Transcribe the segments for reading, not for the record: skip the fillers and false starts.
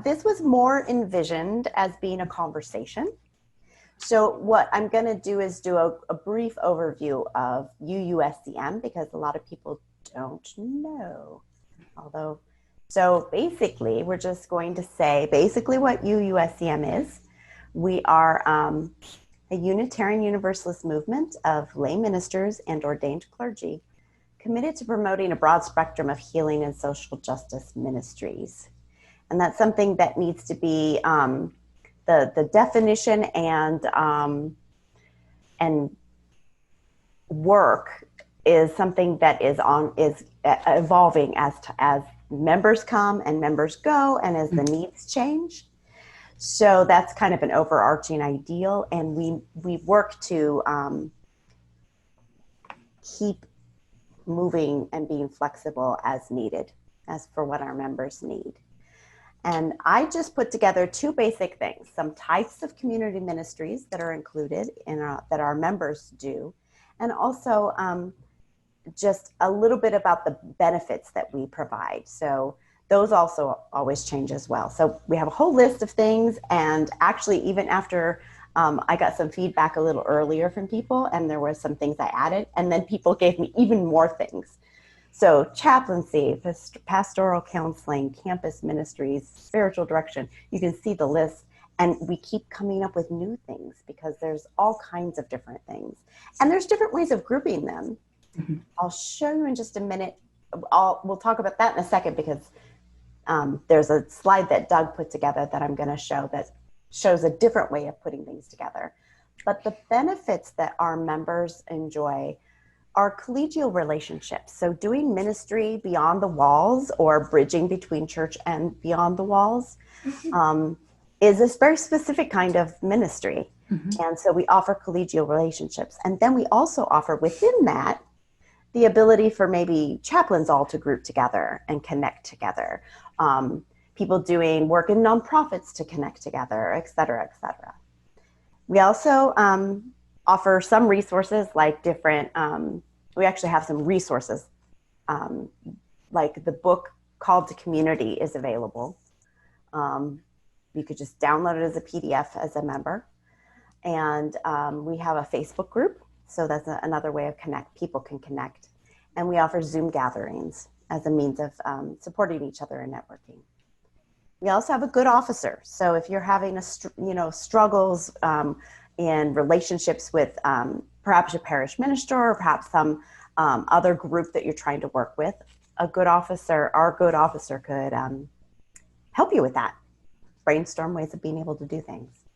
This was more envisioned as being a conversation. So what I'm going to do is do a brief overview of UUSCM, because a lot of people don't know. So basically, we're just going to say basically what UUSCM is. We are a Unitarian Universalist movement of lay ministers and ordained clergy committed to promoting a broad spectrum of healing and social justice ministries. And that's something that needs to be the definition and work is something that is evolving as members come and members go and as the needs change. So that's kind of an overarching ideal, and we work to keep moving and being flexible as needed, as for what our members need. And I just put together two basic things: some types of community ministries that are included in that our members do, and also just a little bit about the benefits that we provide. So those also always change as well. So we have a whole list of things, and actually even after I got some feedback a little earlier from people, and there were some things I added, and then people gave me even more things. So chaplaincy, pastoral counseling, campus ministries, spiritual direction, you can see the list, and we keep coming up with new things because there's all kinds of different things. And there's different ways of grouping them. Mm-hmm. I'll show you in just a minute. We'll talk about that in a second, because there's a slide that Doug put together that I'm going to show that shows a different way of putting things together. But the benefits that our members enjoy are collegial relationships. So doing ministry beyond the walls, or bridging between church and beyond the walls, is a very specific kind of ministry. Mm-hmm. And so we offer collegial relationships. And then we also offer within that the ability for maybe chaplains all to group together and connect together. People doing work in nonprofits to connect together, et cetera, et cetera. We also offer some resources like different, we actually have some resources, like the book Called to Community is available. You could just download it as a PDF as a member. And we have a Facebook group, so that's another way of people can connect. And we offer Zoom gatherings as a means of supporting each other and networking. We also have a good officer. So if you're having struggles in relationships with perhaps your parish minister, or perhaps some other group that you're trying to work with, our good officer could help you with that. Brainstorm ways of being able to do things.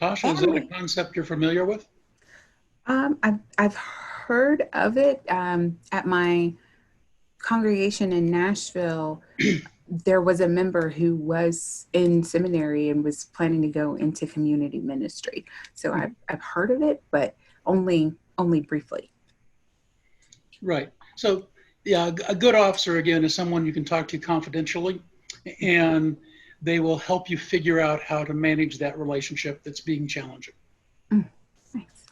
Tasha, is that a concept you're familiar with? I've heard of it at my congregation in Nashville. There was a member who was in seminary and was planning to go into community ministry. So I've heard of it, but only briefly. Right. So yeah, a good officer, again, is someone you can talk to confidentially, and they will help you figure out how to manage that relationship that's being challenging. Thanks.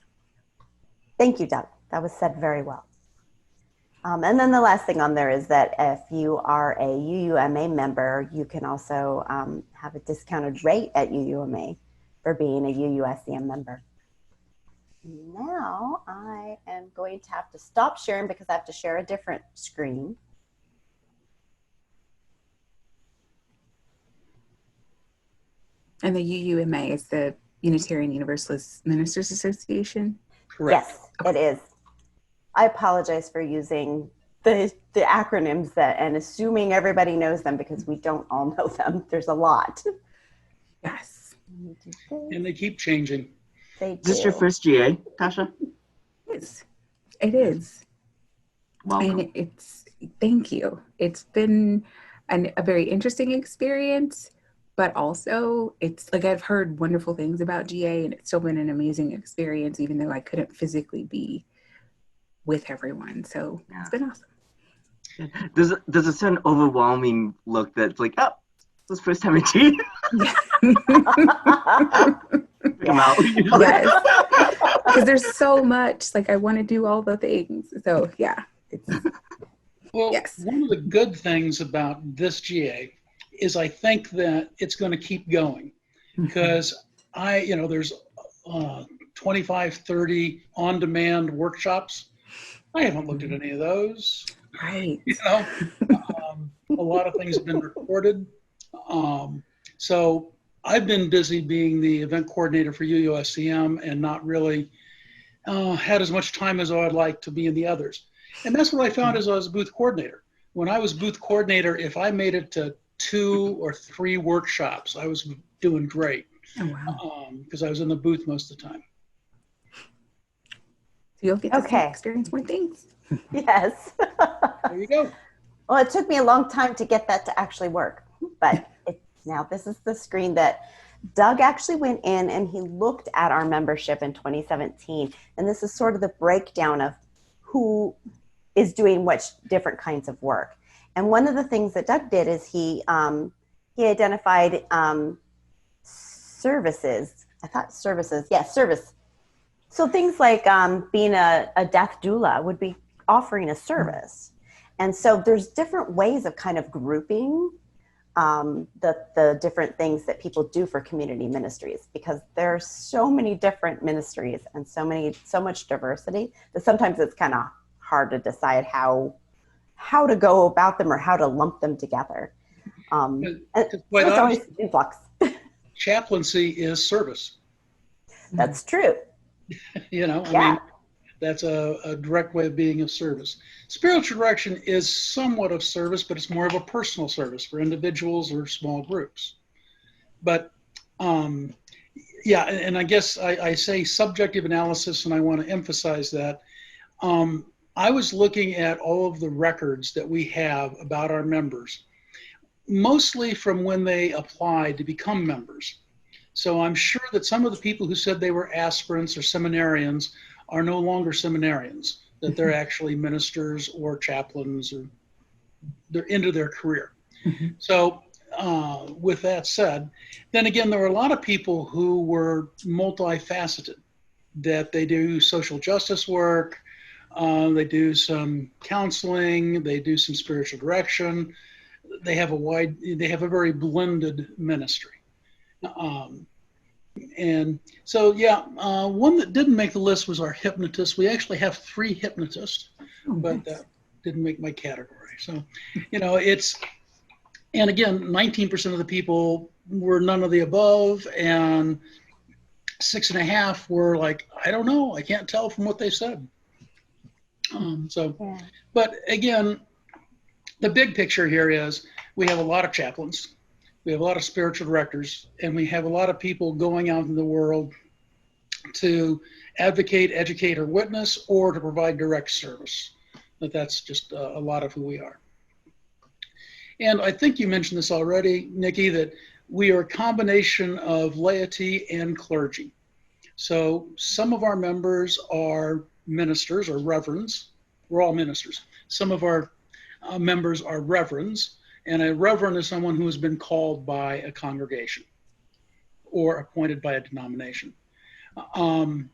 Thank you, Doug. That was said very well. And then the last thing on there is that if you are a UUMA member, you can also have a discounted rate at UUMA for being a UUSCM member. Now I am going to have to stop sharing because I have to share a different screen. And the UUMA is the Unitarian Universalist Ministers Association? Correct. Yes, it is. I apologize for using the acronyms and assuming everybody knows them, because we don't all know them. There's a lot. Yes. And they keep changing. They do. Is this your first GA, Tasha? Yes, it is. Welcome. And thank you. It's been a very interesting experience, but also it's like I've heard wonderful things about GA, and it's still been an amazing experience, even though I couldn't physically be with everyone. So It's been awesome. There's a certain overwhelming look that's like, oh, this is first time at GA. Yes, because there's so much, like I want to do all the things. So yeah. Well, yes. One of the good things about this GA is I think that it's going to keep going because there's 25, 30 on-demand workshops. I haven't looked at any of those. Right. A lot of things have been recorded. So I've been busy being the event coordinator for UUSCM and not really had as much time as I'd like to be in the others. And that's what I found as I was booth coordinator. When I was booth coordinator, if I made it to 2 or 3 workshops, I was doing great. Oh, wow. Because I was in the booth most of the time. So you'll get to experience more things. Yes. There you go. Well, it took me a long time to get that to actually work, but now this is the screen that Doug actually went in and he looked at our membership in 2017. And this is sort of the breakdown of who is doing which different kinds of work. And one of the things that Doug did is he identified services. I thought services. Yes, service. So things like being a death doula would be offering a service. And so there's different ways of kind of grouping the different things that people do for community ministries, because there are so many different ministries and so much diversity that sometimes it's kind of hard to decide how to go about them or how to lump them together. So it's always in flux. Chaplaincy is service. That's true. I mean, that's a direct way of being of service. Spiritual direction is somewhat of service, but it's more of a personal service for individuals or small groups. But and I guess I say subjective analysis, and I want to emphasize that. I was looking at all of the records that we have about our members, mostly from when they applied to become members. So I'm sure that some of the people who said they were aspirants or seminarians are no longer seminarians, that they're actually ministers or chaplains, or they're into their career. So with that said, then again, there were a lot of people who were multifaceted, that they do social justice work, they do some counseling, they do some spiritual direction. They have a very blended ministry. And so, one that didn't make the list was our hypnotist. We actually have 3 hypnotists, but that didn't make my category. So, and again, 19% of the people were none of the above, and 6.5 were like, I don't know, I can't tell from what they said. But again, the big picture here is we have a lot of chaplains. We have a lot of spiritual directors, and we have a lot of people going out in the world to advocate, educate, or witness, or to provide direct service. That's just a lot of who we are. And I think you mentioned this already, Nikki, that we are a combination of laity and clergy. So some of our members are ministers or reverends. We're all ministers. Some of our members are reverends. And a reverend is someone who has been called by a congregation or appointed by a denomination. And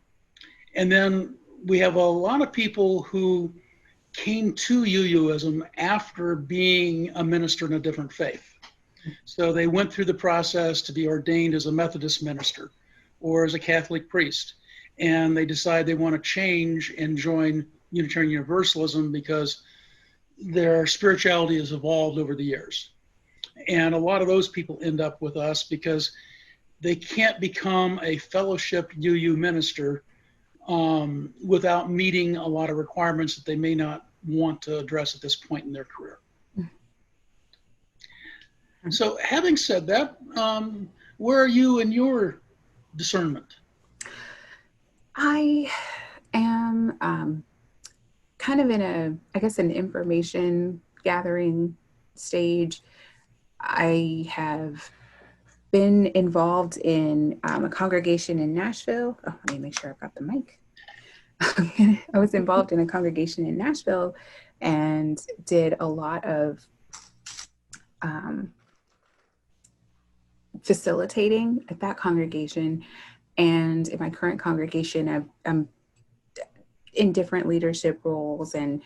then we have a lot of people who came to UUism after being a minister in a different faith. So they went through the process to be ordained as a Methodist minister or as a Catholic priest. And they decide they want to change and join Unitarian Universalism because their spirituality has evolved over the years. And a lot of those people end up with us because they can't become a fellowship UU minister without meeting a lot of requirements that they may not want to address at this point in their career. So having said that, where are you in your discernment? I am kind of in an information gathering stage. I have been involved in a congregation in Nashville. Oh, let me make sure I've got the mic. I was involved in a congregation in Nashville and did a lot of facilitating at that congregation. And in my current congregation, I'm in different leadership roles, and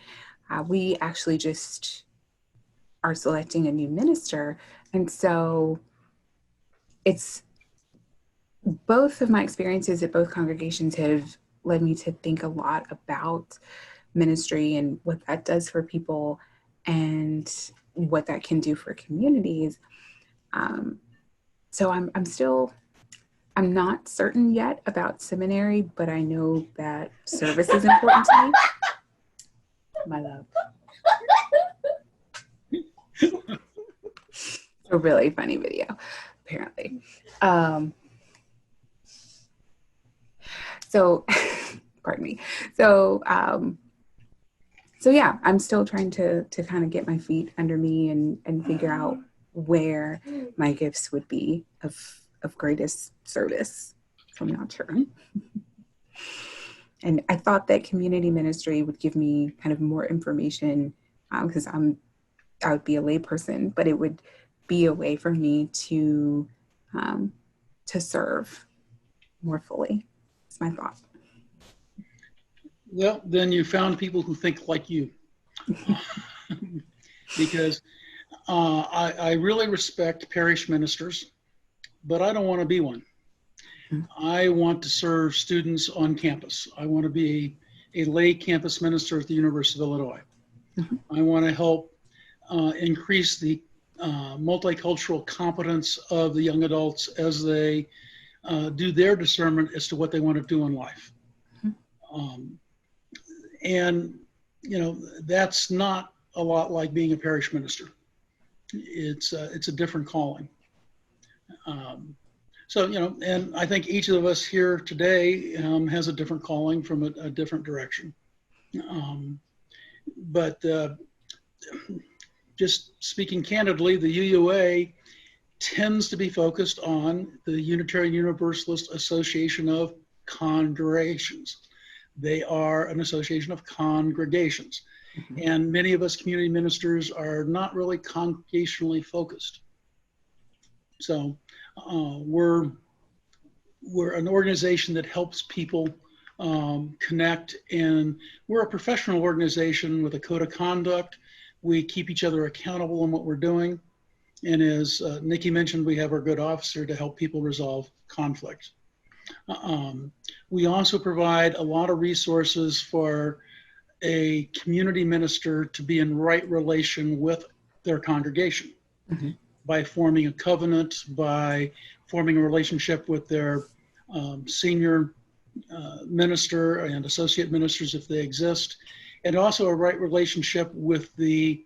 we actually just are selecting a new minister. And so it's both of my experiences at both congregations have led me to think a lot about ministry and what that does for people and what that can do for communities. So I'm not certain yet about seminary, but I know that service is important to me. My love. It's a really funny video, apparently. So, pardon me. So yeah, I'm still trying to kind of get my feet under me and figure out where my gifts would be of greatest service. So I'm not sure. And I thought that community ministry would give me kind of more information because I would be a layperson, but it would be a way for me to serve more fully. That's my thought. Well, then you found people who think like you. Because I really respect parish ministers, but I don't want to be one. I want to serve students on campus. I want to be a lay campus minister at the University of Illinois. I want to help increase the multicultural competence of the young adults as they do their discernment as to what they want to do in life. And, you know, that's not a lot like being a parish minister. It's a different calling. So, you know, and I think each of us here today has a different calling from a different direction. But just speaking candidly, the UUA tends to be focused on the Unitarian Universalist Association of Congregations. They are an association of congregations. And many of us community ministers are not really congregationally focused. So we're an organization that helps people connect, and we're a professional organization with a code of conduct. We keep each other accountable in what we're doing. And as Nikki mentioned, we have our good officer to help people resolve conflict. We also provide a lot of resources for a community minister to be in right relation with their congregation by forming a covenant, by forming a relationship with their senior minister and associate ministers if they exist, and also a right relationship with the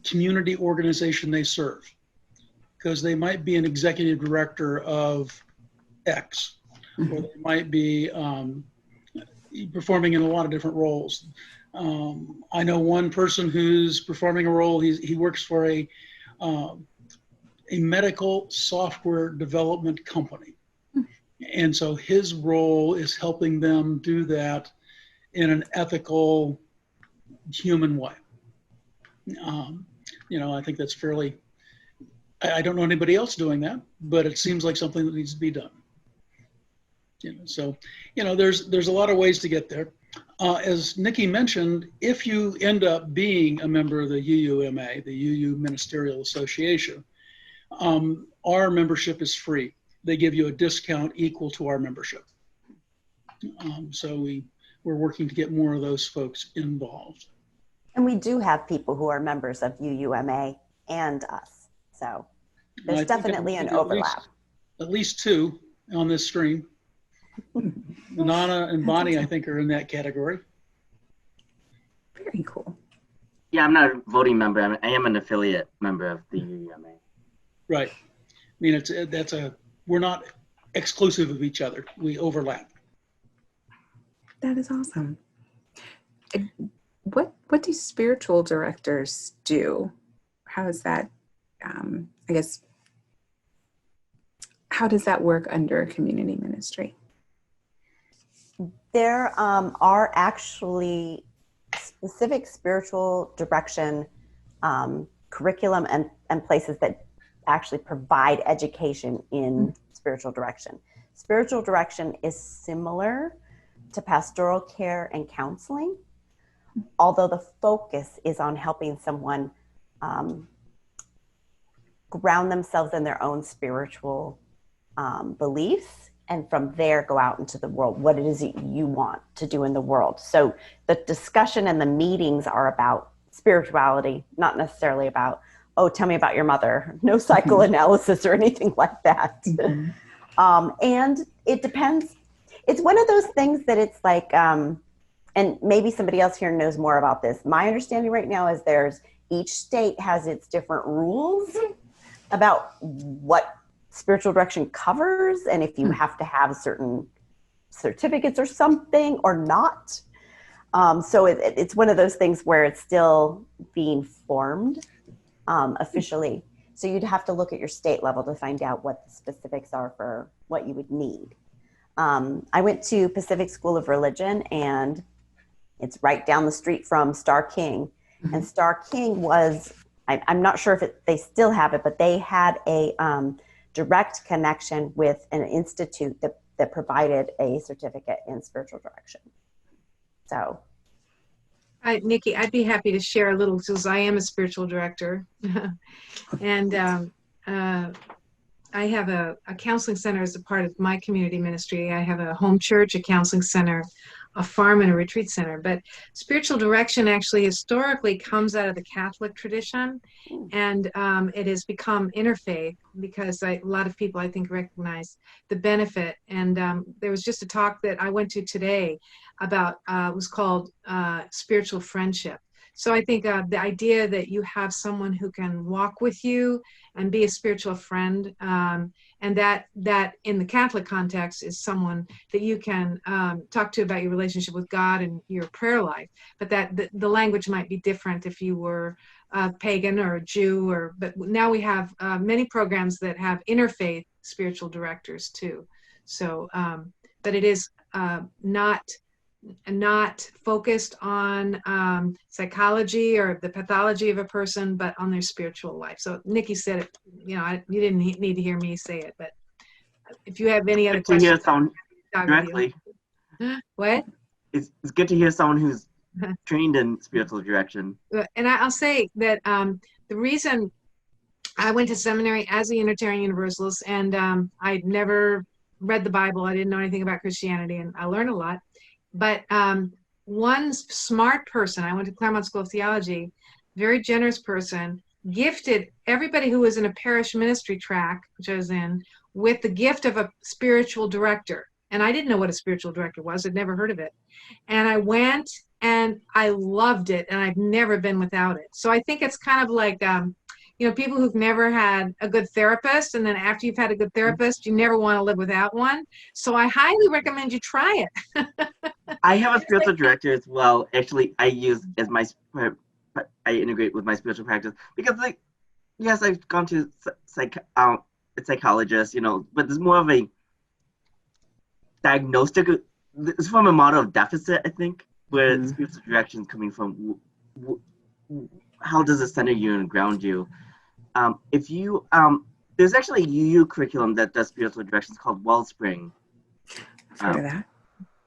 community organization they serve, because they might be an executive director of X, or they might be performing in a lot of different roles. I know one person who's performing a role. He works for a medical software development company, and so his role is helping them do that in an ethical, human way. You know, I think that's fairly. I don't know anybody else doing that, but it seems like something that needs to be done. You know, so, you know, there's a lot of ways to get there. As Nikki mentioned, if you end up being a member of the UUMA, the UU Ministerial Association, our membership is free. They give you a discount equal to our membership. So we're working to get more of those folks involved. And we do have people who are members of UUMA and us. So there's definitely an overlap. At least two on this stream. Nana and Bonnie, I think, are in that category. Very cool. Yeah, I'm not a voting member. I am an affiliate member of the UUMA. Right. I mean, we're not exclusive of each other. We overlap. That is awesome. What do spiritual directors do? How is that, I guess, how does that work under community ministry? There are actually specific spiritual direction curriculum and places that actually provide education in spiritual direction. Spiritual direction is similar to pastoral care and counseling, although the focus is on helping someone ground themselves in their own spiritual beliefs, and from there go out into the world, what it is that you want to do in the world. So the discussion and the meetings are about spirituality, not necessarily about, oh, tell me about your mother. No psychoanalysis or anything like that. Mhm. And it depends. It's one of those things that it's like, and maybe somebody else here knows more about this. My understanding right now is each state has its different rules about what spiritual direction covers, and if you have to have certain certificates or something or not. So it's one of those things where it's still being formed officially. So you'd have to look at your state level to find out what the specifics are for what you would need. I went to Pacific School of Religion, and it's right down the street from Star King. And Star King was, I'm not sure if they still have it, but they had a direct connection with an institute that provided a certificate in spiritual direction. So. Nikki, I'd be happy to share a little, because I am a spiritual director. And I have a counseling center as a part of my community ministry. I have a home church, a counseling center, a farm, and a retreat center. But spiritual direction actually historically comes out of the Catholic tradition, and it has become interfaith because a lot of people, I think, recognize the benefit. And there was just a talk that I went to today about, it was called spiritual friendship. So I think the idea that you have someone who can walk with you and be a spiritual friend, and that in the Catholic context is someone that you can talk to about your relationship with God and your prayer life. But that the language might be different if you were a pagan or a Jew, but now we have many programs that have interfaith spiritual directors too. So, but it is not focused on psychology or the pathology of a person, but on their spiritual life. So Nikki said it, you didn't need to hear me say it, but if you have any other questions. To hear someone directly. What? It's good to hear someone who's trained in spiritual direction. And I'll say that the reason I went to seminary as a Unitarian Universalist, and I'd never read the Bible. I didn't know anything about Christianity, and I learned a lot. But one smart person, I went to Claremont School of Theology, very generous person, gifted everybody who was in a parish ministry track, which I was in, with the gift of a spiritual director. And I didn't know what a spiritual director was. I'd never heard of it. And I went and I loved it, and I've never been without it. So I think it's kind of like, people who've never had a good therapist, and then after you've had a good therapist, you never want to live without one. So I highly recommend you try it. I have a spiritual director as well. Actually, I integrate with my spiritual practice because, yes, I've gone to a psychologist, but there's more of a diagnostic. It's from a model of deficit, I think, where the spiritual direction is coming from. How does it center you and ground you? If you there's actually a UU curriculum that does spiritual directions called Wellspring. I've heard of that.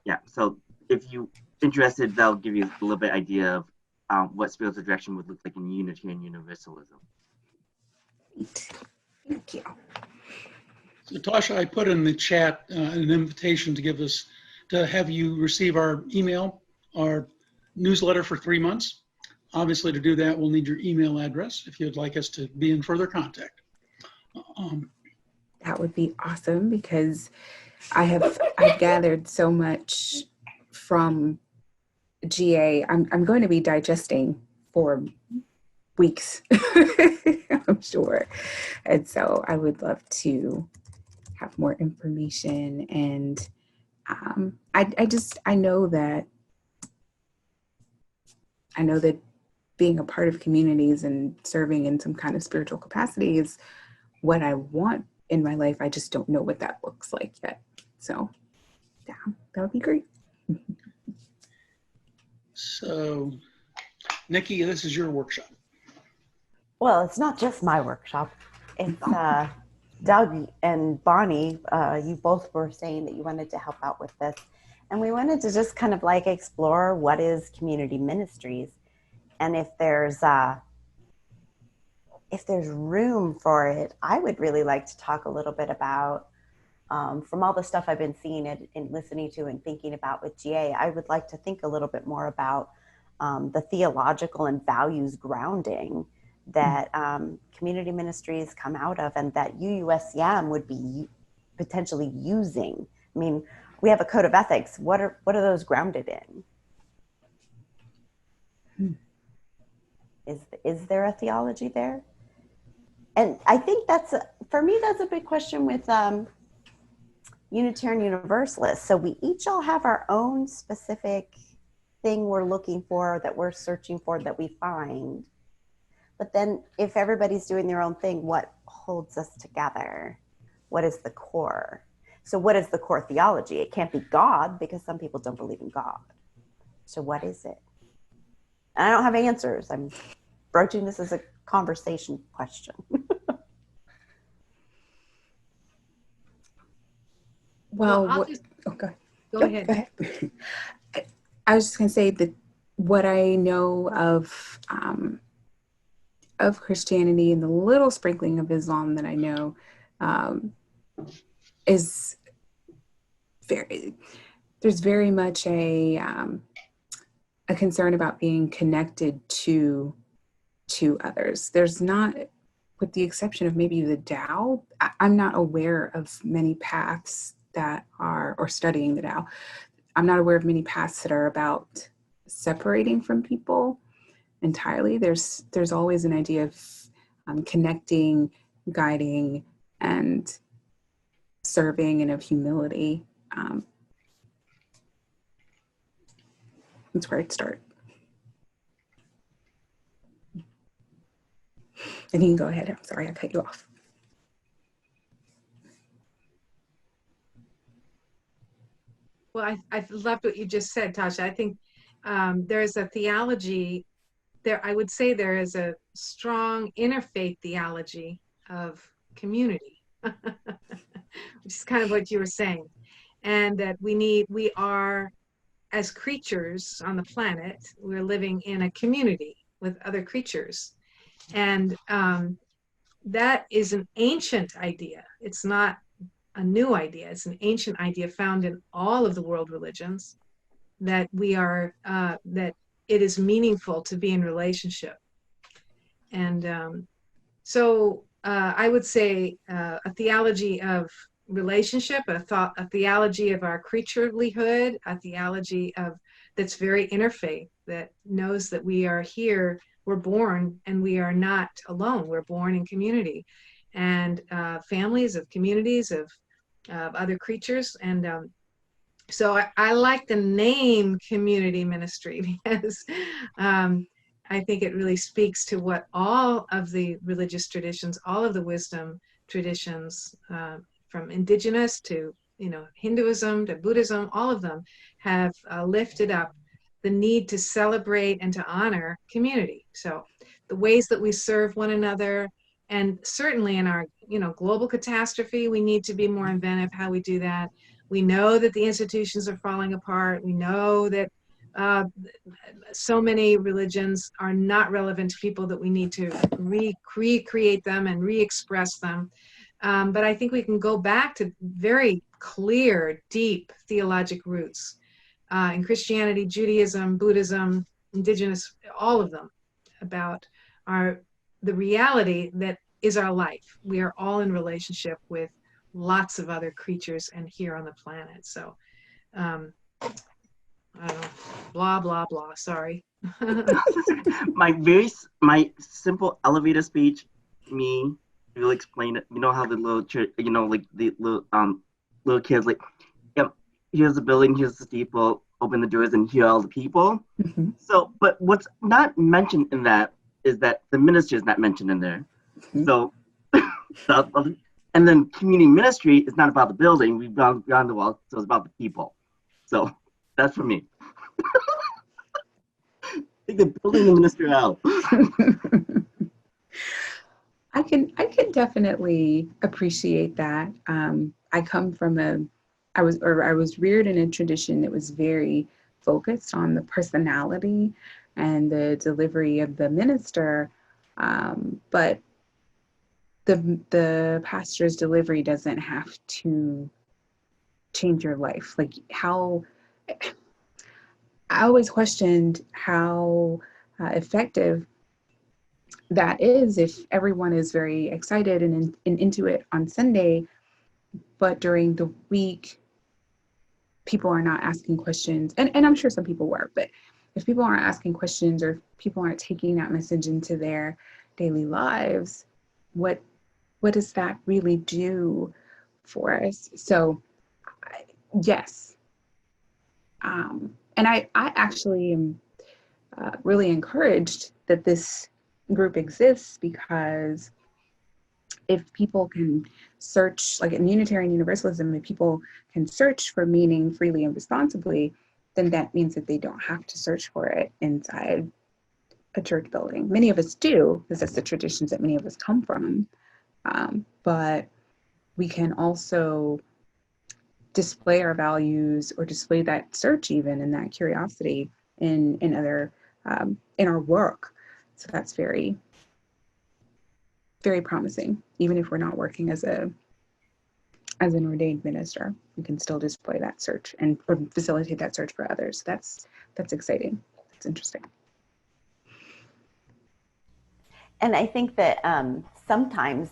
Yeah, so if you're interested, that'll give you a little bit idea of what spiritual direction would look like in Unitarian Universalism. Thank you. So, Tasha, I put in the chat an invitation to have you receive our email, our newsletter for 3 months. Obviously, to do that, we'll need your email address if you'd like us to be in further contact. That would be awesome, because I've gathered so much from GA. I'm going to be digesting for weeks, I'm sure. And so I would love to have more information. And I know that being a part of communities and serving in some kind of spiritual capacity is what I want in my life. I just don't know what that looks like yet. So yeah, that would be great. So, Nikki, this is your workshop. Well, it's not just my workshop. It's Doug and Bonnie, you both were saying that you wanted to help out with this. And we wanted to just kind of explore what is community ministries. And if there's if there's room for it, I would really like to talk a little bit about, from all the stuff I've been seeing and listening to and thinking about with GA, I would like to think a little bit more about the theological and values grounding that community ministries come out of, and that UUSCM would be potentially using. I mean, we have a code of ethics. What are those grounded in? Is there a theology there? And I think for me, that's a big question with Unitarian Universalists. So we each all have our own specific thing we're looking for, that we're searching for, that we find. But then if everybody's doing their own thing, what holds us together? What is the core? So what is the core theology? It can't be God, because some people don't believe in God. So what is it? And I don't have answers. I'm broaching this as a conversation question. Well, go ahead. Go ahead. I was just going to say that what I know of Christianity and the little sprinkling of Islam that I know is there's very much a concern about being connected to others. There's not, with the exception of maybe the Tao, I'm not aware of many paths that are, or studying the Tao, I'm not aware of many paths that are about separating from people entirely. There's always an idea of connecting, guiding, and serving, and of humility. That's where I'd start. And you can go ahead. I'm sorry, I cut you off. Well, I loved what you just said, Tasha. I think there's a theology there. I would say there is a strong interfaith theology of community, which is kind of what you were saying. And that we are, as creatures on the planet, we're living in a community with other creatures. And that is an ancient idea. It's not a new idea. It's an ancient idea found in all of the world religions, that we are, that it is meaningful to be in relationship. And so I would say a theology of relationship, a theology of our creaturelyhood, a theology that's very interfaith, that knows that we are here, we're born, and we are not alone. We're born in community, and families of communities of other creatures. And so I like the name community ministry, because I think it really speaks to what all of the religious traditions, all of the wisdom traditions, from indigenous to Hinduism to Buddhism, all of them have lifted up the need to celebrate and to honor community. So the ways that we serve one another, and certainly in our global catastrophe, we need to be more inventive how we do that. We know that the institutions are falling apart. We know that so many religions are not relevant to people, that we need to recreate them and re-express them. But I think we can go back to very clear, deep theologic roots in Christianity, Judaism, Buddhism, indigenous, all of them, about the reality that is our life. We are all in relationship with lots of other creatures and here on the planet. So, I don't know, blah, blah, blah, sorry. my simple elevator speech, me, will explain it. You know how the little church, like the little kids, like, yep, here's the building, here's the steeple, open the doors and hear all the people. Mm-hmm. So, but what's not mentioned in that is that the ministry is not mentioned in there. Mm-hmm. So, and then community ministry is not about the building, we've gone beyond the wall, so it's about the people. So that's for me. Take the building and the ministry out. I can definitely appreciate that. I come from I was reared in a tradition that was very focused on the personality and the delivery of the minister. But the pastor's delivery doesn't have to change your life. Like, how I always questioned how effective that is if everyone is very excited and into it on Sunday, but during the week, people are not asking questions. And I'm sure some people were, but if people aren't asking questions or people aren't taking that message into their daily lives, what does that really do for us? So, yes. And I actually am really encouraged that this group exists, because if people can search, like in Unitarian Universalism, if people can search for meaning freely and responsibly, then that means that they don't have to search for it inside a church building. Many of us do, because that's the traditions that many of us come from. But we can also display our values, or display that search even, and that curiosity in other in our work. So that's very, very promising. Even if we're not working as an ordained minister, we can still display that search and or facilitate that search for others. That's exciting. It's interesting. And I think that sometimes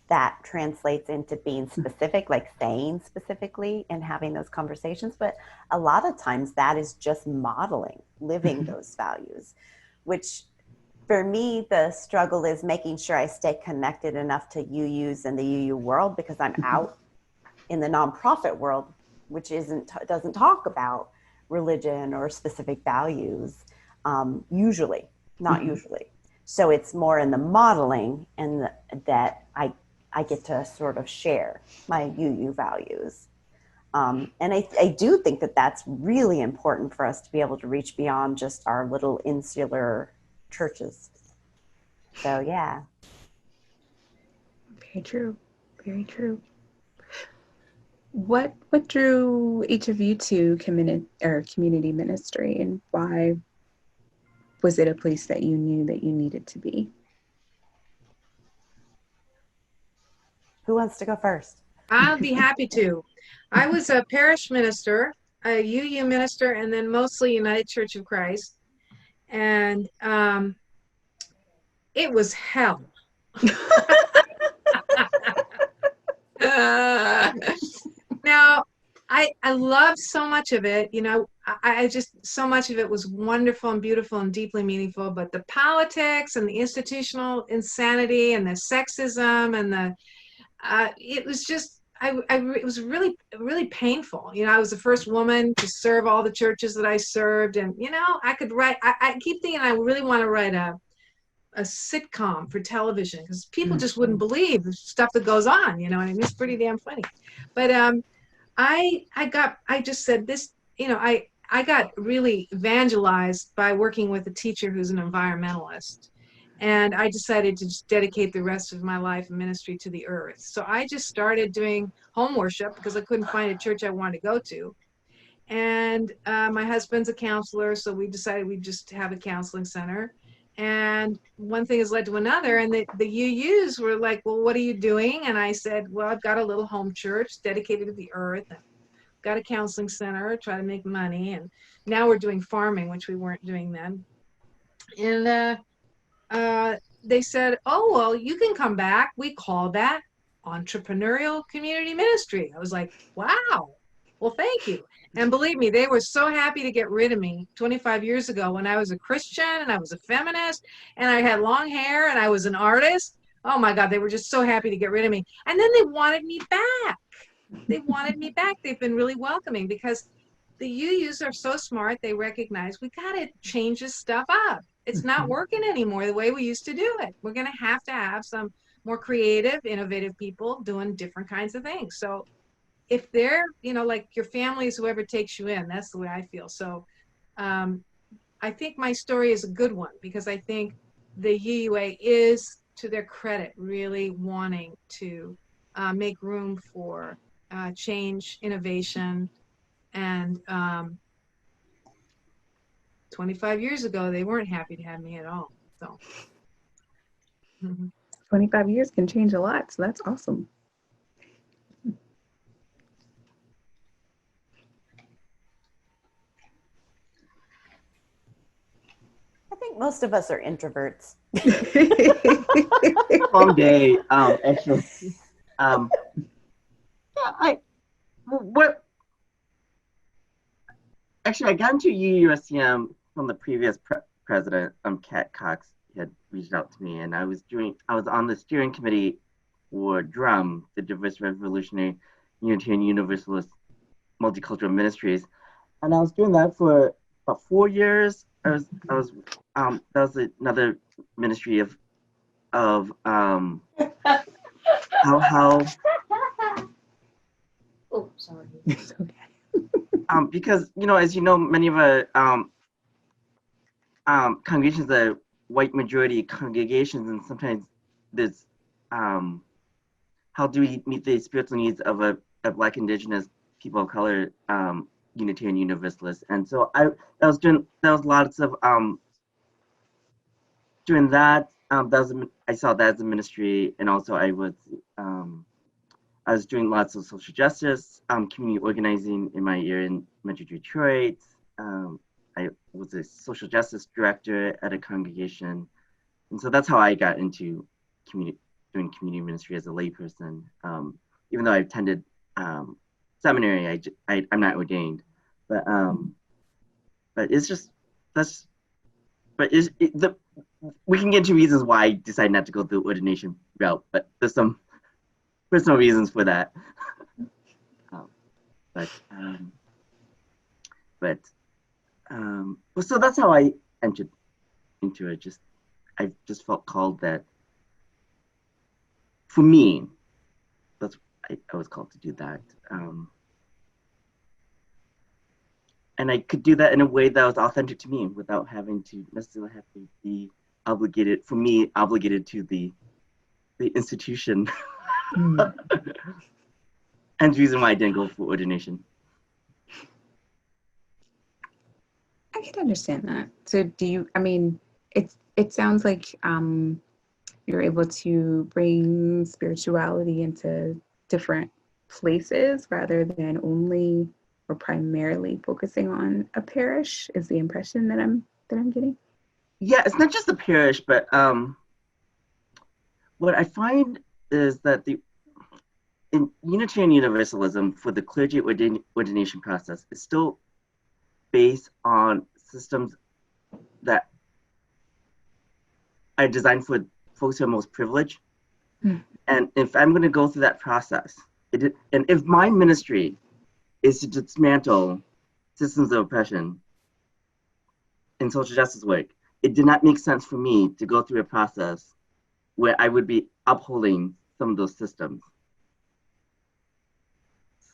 that translates into being specific, like saying specifically and having those conversations. But a lot of times that is just modeling, living those values, which for me, the struggle is making sure I stay connected enough to UUs and the UU world, because I'm out in the nonprofit world, which doesn't talk about religion or specific values, usually, not usually. So it's more in the modeling, and that I get to sort of share my UU values. And I do think that that's really important for us to be able to reach beyond just our little insular churches. So yeah. Very true. Very true. What drew each of you to community ministry, and why was it a place that you knew that you needed to be? Who wants to go first? I'll be happy to. I was a parish minister, a UU minister, and then mostly United Church of Christ. And it was hell. Now, I loved so much of it. You know, I just, so much of it was wonderful and beautiful and deeply meaningful. But the politics and the institutional insanity and the sexism and the, it was just, it was really, really painful. You know, I was the first woman to serve all the churches that I served. And, you know, I could write, I keep thinking I really want to write a sitcom for television, because people just wouldn't believe the stuff that goes on, you know, and it's pretty damn funny. But I just said this, you know, I got really evangelized by working with a teacher who's an environmentalist. And I decided to just dedicate the rest of my life and ministry to the earth. So I just started doing home worship because I couldn't find a church I wanted to go to. And my husband's a counselor, so we decided we'd just have a counseling center. And one thing has led to another, and the UUs were like, well, what are you doing? And I said, well, I've got a little home church dedicated to the earth, and got a counseling center, try to make money, and now we're doing farming, which we weren't doing then. And they said, oh, well, you can come back. We call that entrepreneurial community ministry. I was like, wow, well, thank you. And believe me, they were so happy to get rid of me 25 years ago when I was a Christian and I was a feminist and I had long hair and I was an artist. Oh my God, they were just so happy to get rid of me. And then they wanted me back. They wanted me back. They've been really welcoming, because the UUs are so smart. They recognize we got to change this stuff up. It's not working anymore the way we used to do it. We're going to have some more creative, innovative people doing different kinds of things. So if they're, you know, like your family is whoever takes you in, that's the way I feel. So I think my story is a good one, because I think the UUA is, to their credit, really wanting to make room for change, innovation, and 25 years ago, they weren't happy to have me at all. So. 25 years can change a lot, so that's awesome. I think most of us are introverts. Long day. Actually, yeah, what? Actually, I got into UUSCM from the previous president, Kat Cox, had reached out to me, and I was on the steering committee for DRUM, the Diverse Revolutionary Unitarian Universalist Multicultural Ministries, and I was doing that for about 4 years. That was another ministry of how Oh, sorry. It's okay. because as you know, many of our congregations are white majority congregations, and sometimes there's how do we meet the spiritual needs of a Black, Indigenous, people of color Unitarian Universalist. And so I was lots of doing that. I saw that as a ministry, and also I was doing lots of social justice, community organizing in my year in Metro Detroit. I was a social justice director at a congregation, and so that's how I got into doing community ministry as a layperson. Even though I attended seminary, I'm not ordained, but it's just we can get into reasons why I decided not to go the ordination route, but there's some personal reasons for that. So that's how I entered into it. I just felt called that. For me, I was called to do that, and I could do that in a way that was authentic to me, without having to necessarily have to be obligated to the institution. And the reason why I didn't go for ordination. I can understand that. So it sounds like you're able to bring spirituality into different places rather than only or primarily focusing on a parish, is the impression that I'm getting. Yeah, it's not just the parish, but what I find is that in Unitarian Universalism, for the clergy ordination process, is still based on systems that are designed for folks who are most privileged. And if I'm going to go through that process, and if my ministry is to dismantle systems of oppression in social justice work, it did not make sense for me to go through a process where I would be upholding some of those systems.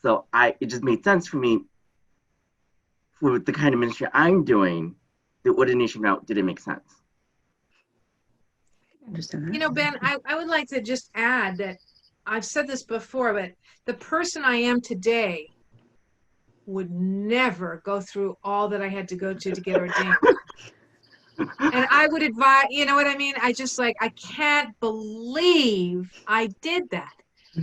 So it just made sense for me, for the kind of ministry I'm doing, the ordination route didn't make sense. I understand that. Ben, I would like to just add that I've said this before, but the person I am today would never go through all that I had to go to get ordained. And I would advise, you know what I mean? I can't believe I did that.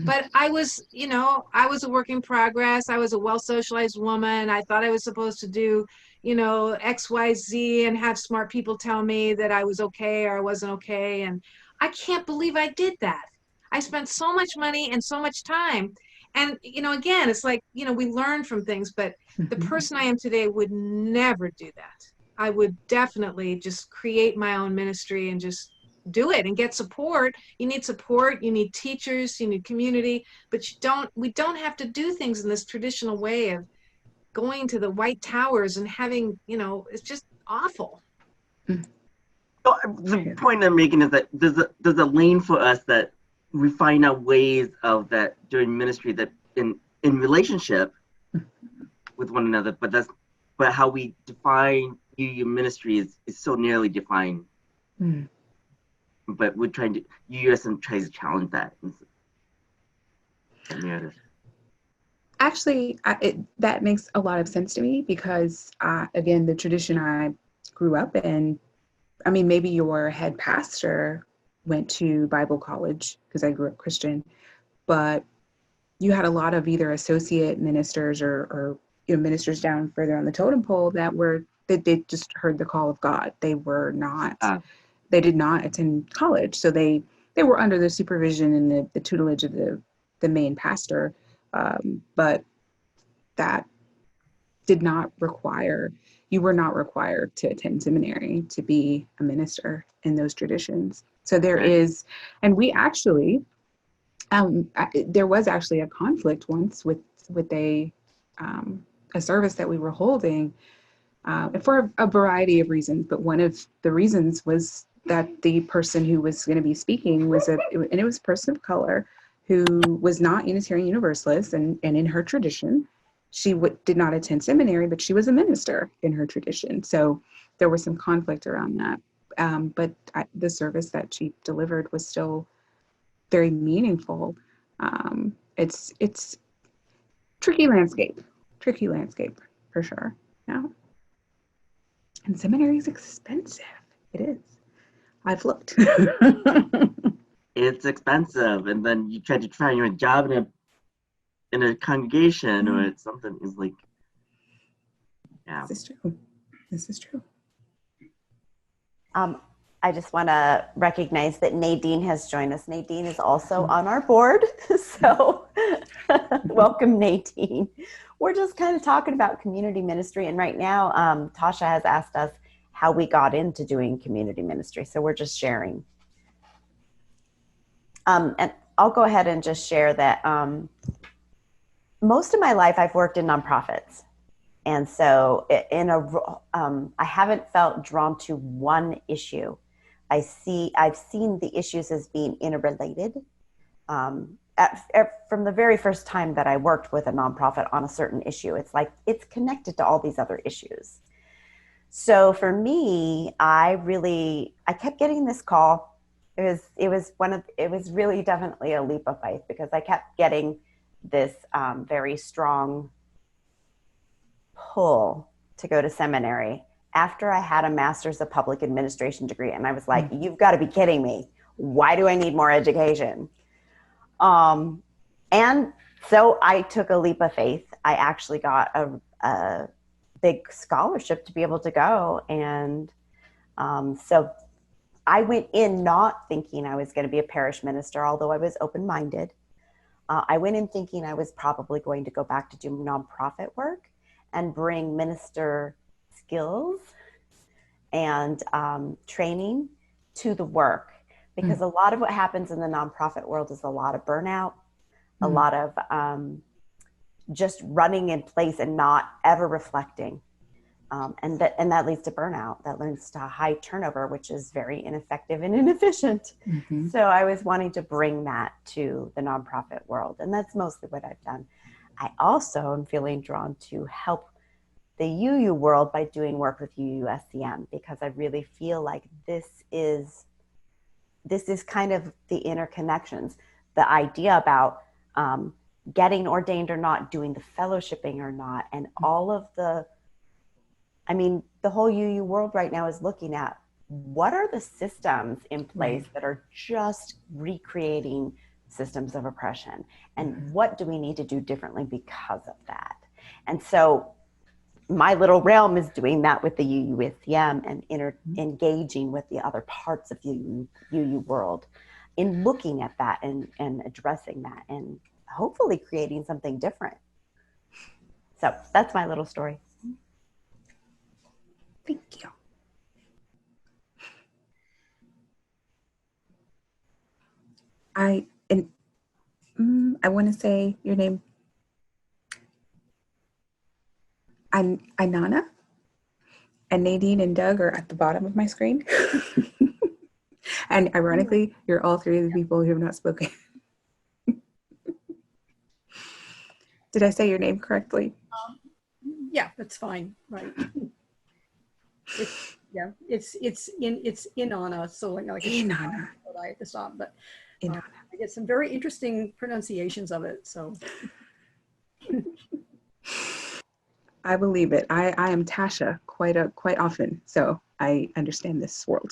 But I was a work in progress. I was a well-socialized woman. I thought I was supposed to do, X, Y, Z, and have smart people tell me that I was okay or I wasn't okay. And I can't believe I did that. I spent so much money and so much time. And, again, it's like, we learn from things, but the person I am today would never do that. I would definitely just create my own ministry and just do it and get support. You need support, you need teachers, you need community, but we don't have to do things in this traditional way of going to the White Towers and having, it's just awful. So the point I'm making is that there's a lane for us that we find out ways of that during ministry that in relationship with one another, but how we define UU ministry is so narrowly defined. But we're trying to, UUSM tries to challenge that. Actually, that makes a lot of sense to me because, again, the tradition I grew up in, maybe your head pastor went to Bible college because I grew up Christian, but you had a lot of either associate ministers or ministers down further on the totem pole that they just heard the call of God. They were not, they did not attend college. So they were under the supervision and the tutelage of the main pastor. But that did not require, you were not required to attend seminary to be a minister in those traditions. So there is, and we actually, there was actually a conflict once with a service that we were holding for a variety of reasons. But one of the reasons was that the person who was going to be speaking was and it was a person of color who was not Unitarian Universalist, and in her tradition, she did not attend seminary, but she was a minister in her tradition. So there was some conflict around that. But the service that she delivered was still very meaningful. It's tricky landscape for sure. Yeah. And seminary is expensive. It is. I've looked. It's expensive, and then you try to find a job in a congregation or it's something is like, yeah. This is true. I just want to recognize that Nadine has joined us. Nadine is also on our board. So welcome, Nadine. We're just kind of talking about community ministry. And right now, Tasha has asked us how we got into doing community ministry. So we're just sharing. And I'll go ahead and just share that most of my life I've worked in nonprofits. And so I haven't felt drawn to one issue. I've seen the issues as being interrelated. From the very first time that I worked with a nonprofit on a certain issue, it's like it's connected to all these other issues. So for me, I kept getting this call. It was really definitely a leap of faith, because I kept getting this very strong pull to go to seminary after I had a master's of public administration degree. And I was like, you've got to be kidding me. Why do I need more education? And so I took a leap of faith. I actually got a big scholarship to be able to go. And so I went in not thinking I was going to be a parish minister, although I was open-minded. I went in thinking I was probably going to go back to do nonprofit work and bring minister skills and training to the work. Because a lot of what happens in the nonprofit world is a lot of burnout, a lot of just running in place and not ever reflecting. And that leads to burnout. That leads to high turnover, which is very ineffective and inefficient. Mm-hmm. So I was wanting to bring that to the nonprofit world. And that's mostly what I've done. I also am feeling drawn to help the UU world by doing work with UUSCM, because I really feel like this is kind of the interconnections, the idea about getting ordained or not, doing the fellowshipping or not, and all of the whole UU world right now is looking at what are the systems in place that are just recreating systems of oppression, and what do we need to do differently because of that. And so my little realm is doing that with the UUSCM and engaging with the other parts of the UU world in looking at that and addressing that and hopefully creating something different. So that's my little story. Thank you. I want to say your name. Inanna, and Nadine and Doug are at the bottom of my screen. And ironically, you're all three of the people who have not spoken. Did I say your name correctly? Yeah, that's fine. Right. It's Inanna, so like Inanna. at the top, but Inanna. I get some very interesting pronunciations of it. So I believe it. I am Tasha quite often, so I understand this world.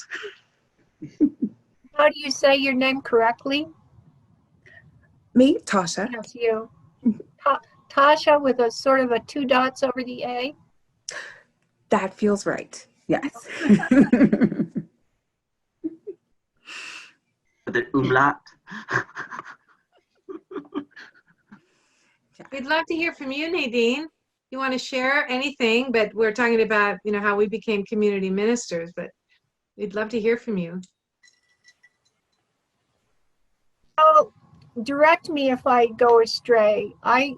How do you say your name correctly? Me, Tasha. Yes, you. Tasha with a sort of a 2 dots over the A. That feels right. Yes. The umlaut. We'd love to hear from you, Nadine. You want to share anything, but we're talking about, how we became community ministers, but we'd love to hear from you. Oh, direct me if I go astray. I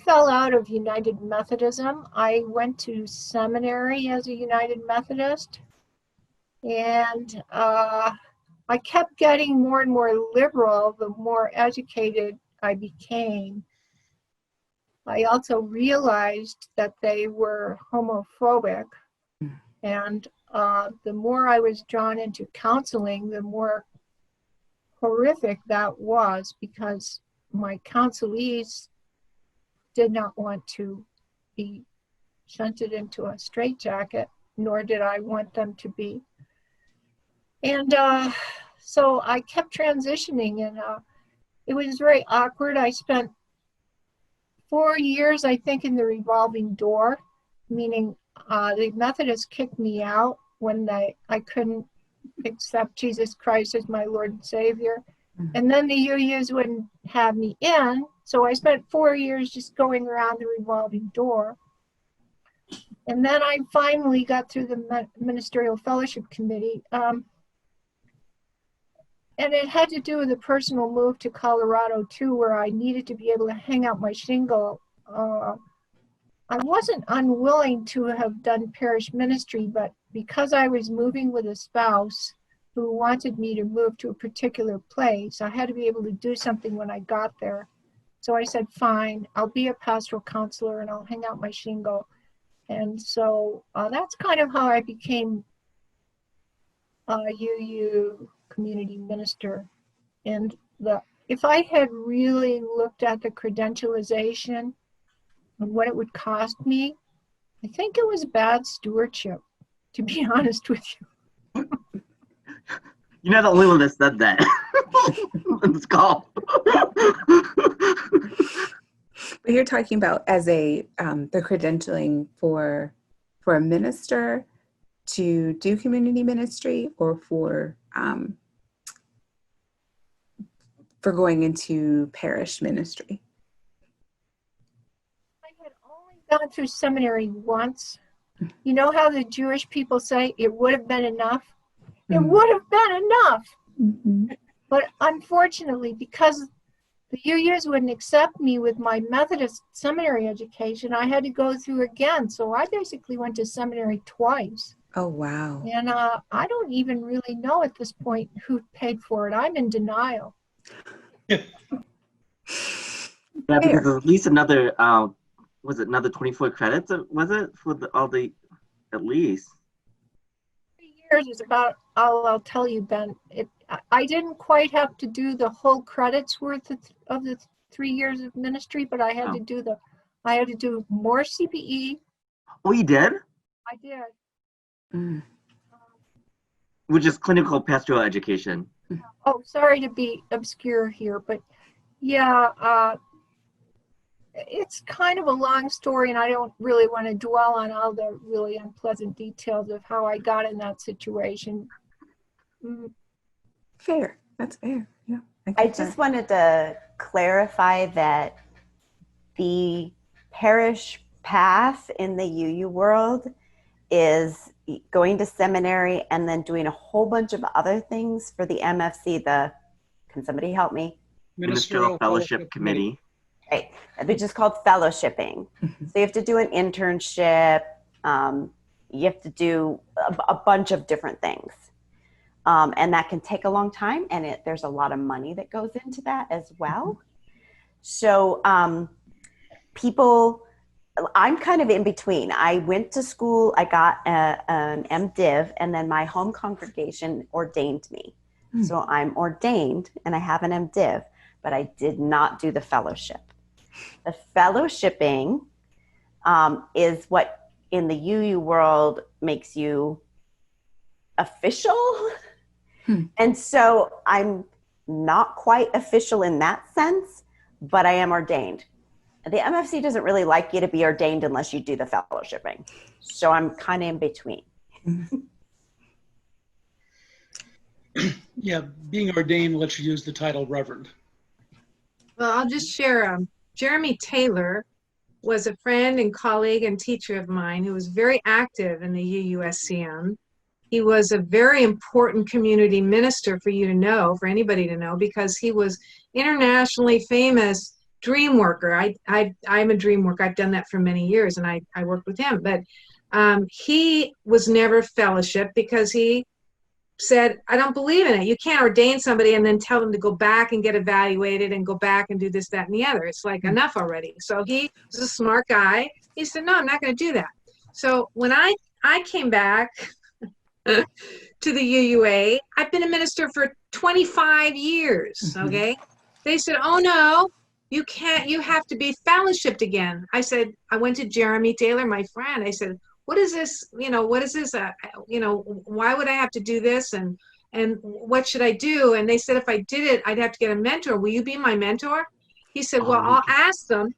fell out of United Methodism. I went to seminary as a United Methodist, and I kept getting more and more liberal the more educated I became. I also realized that they were homophobic, and the more I was drawn into counseling, the more horrific that was, because my counselees did not want to be shunted into a straitjacket, nor did I want them to be. And so I kept transitioning, and it was very awkward. I spent 4 years, I think, in the revolving door, meaning the Methodists kicked me out when I couldn't accept Jesus Christ as my Lord and Savior. And then the UUs wouldn't have me in. So I spent 4 years just going around the revolving door. And then I finally got through the Ministerial Fellowship Committee. And it had to do with a personal move to Colorado too, where I needed to be able to hang out my shingle. I wasn't unwilling to have done parish ministry, but because I was moving with a spouse who wanted me to move to a particular place, I had to be able to do something when I got there. So I said, fine, I'll be a pastoral counselor and I'll hang out my shingle. And so that's kind of how I became a UU community minister. And if I had really looked at the credentialization and what it would cost me, I think it was bad stewardship, to be honest with you. You're not the only one that said that on this call. But you're talking about as the credentialing for a minister to do community ministry, or for going into parish ministry? I had only gone through seminary once. You know how the Jewish people say it would have been enough? It would have been enough. Mm-hmm. But unfortunately, because the UUs wouldn't accept me with my Methodist seminary education, I had to go through again. So I basically went to seminary twice. Oh, wow. And I don't even really know at this point who paid for it. I'm in denial. Yeah, because there's at least another, was it another 24 credits? Was it for at least? 3 years is about all I'll tell you, Ben. I didn't quite have to do the whole credits worth of the 3 years of ministry, but I had to do more CPE. Oh, you did? I did. Which is clinical pastoral education. Oh, sorry to be obscure here, but yeah, it's kind of a long story, and I don't really want to dwell on all the really unpleasant details of how I got in that situation. Fair. That's fair. Yeah. I just wanted to clarify that the parish path in the UU world is going to seminary and then doing a whole bunch of other things for the MFC, can somebody help me? Ministerial Fellowship Committee. Right, which is called fellowshipping. So you have to do an internship. You have to do a bunch of different things. And that can take a long time, and there's a lot of money that goes into that as well. So I'm kind of in between. I went to school, I got an MDiv, and then my home congregation ordained me. So I'm ordained and I have an MDiv, but I did not do the fellowship. The fellowshipping is what in the UU world makes you official. And so I'm not quite official in that sense, but I am ordained. The MFC doesn't really like you to be ordained unless you do the fellowshipping. So I'm kind of in between. Yeah, being ordained lets you use the title Reverend. Well, I'll just share. Jeremy Taylor was a friend and colleague and teacher of mine who was very active in the UUSCM. He was a very important community minister for you to know, for anybody to know, because he was internationally famous dream worker. I'm a dream worker. I've done that for many years, and I worked with him. But he was never fellowship because he said, I don't believe in it. You can't ordain somebody and then tell them to go back and get evaluated and go back and do this, that, and the other. It's like enough already. So he was a smart guy. He said, no, I'm not going to do that. So when I came back to the UUA, I've been a minister for 25 years, okay? They said, oh, no, you can't. You have to be fellowshipped again. I said, I went to Jeremy Taylor, my friend. I said, what is this? What is this? Why would I have to do this? And what should I do? And they said, if I did it, I'd have to get a mentor. Will you be my mentor? He said, well, I'll ask them,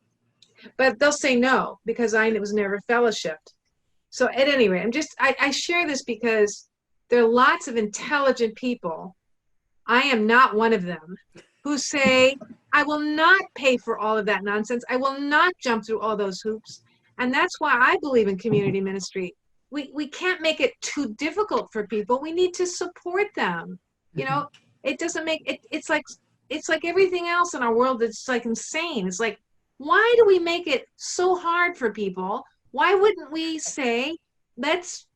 but they'll say no because I was never fellowshipped. So at any rate, I share this because there are lots of intelligent people. I am not one of them who say, I will not pay for all of that nonsense. I will not jump through all those hoops. And that's why I believe in community ministry. We can't make it too difficult for people. We need to support them. It doesn't make it. It's like everything else in our world that's like insane. It's like, why do we make it so hard for people? Why wouldn't we say, let's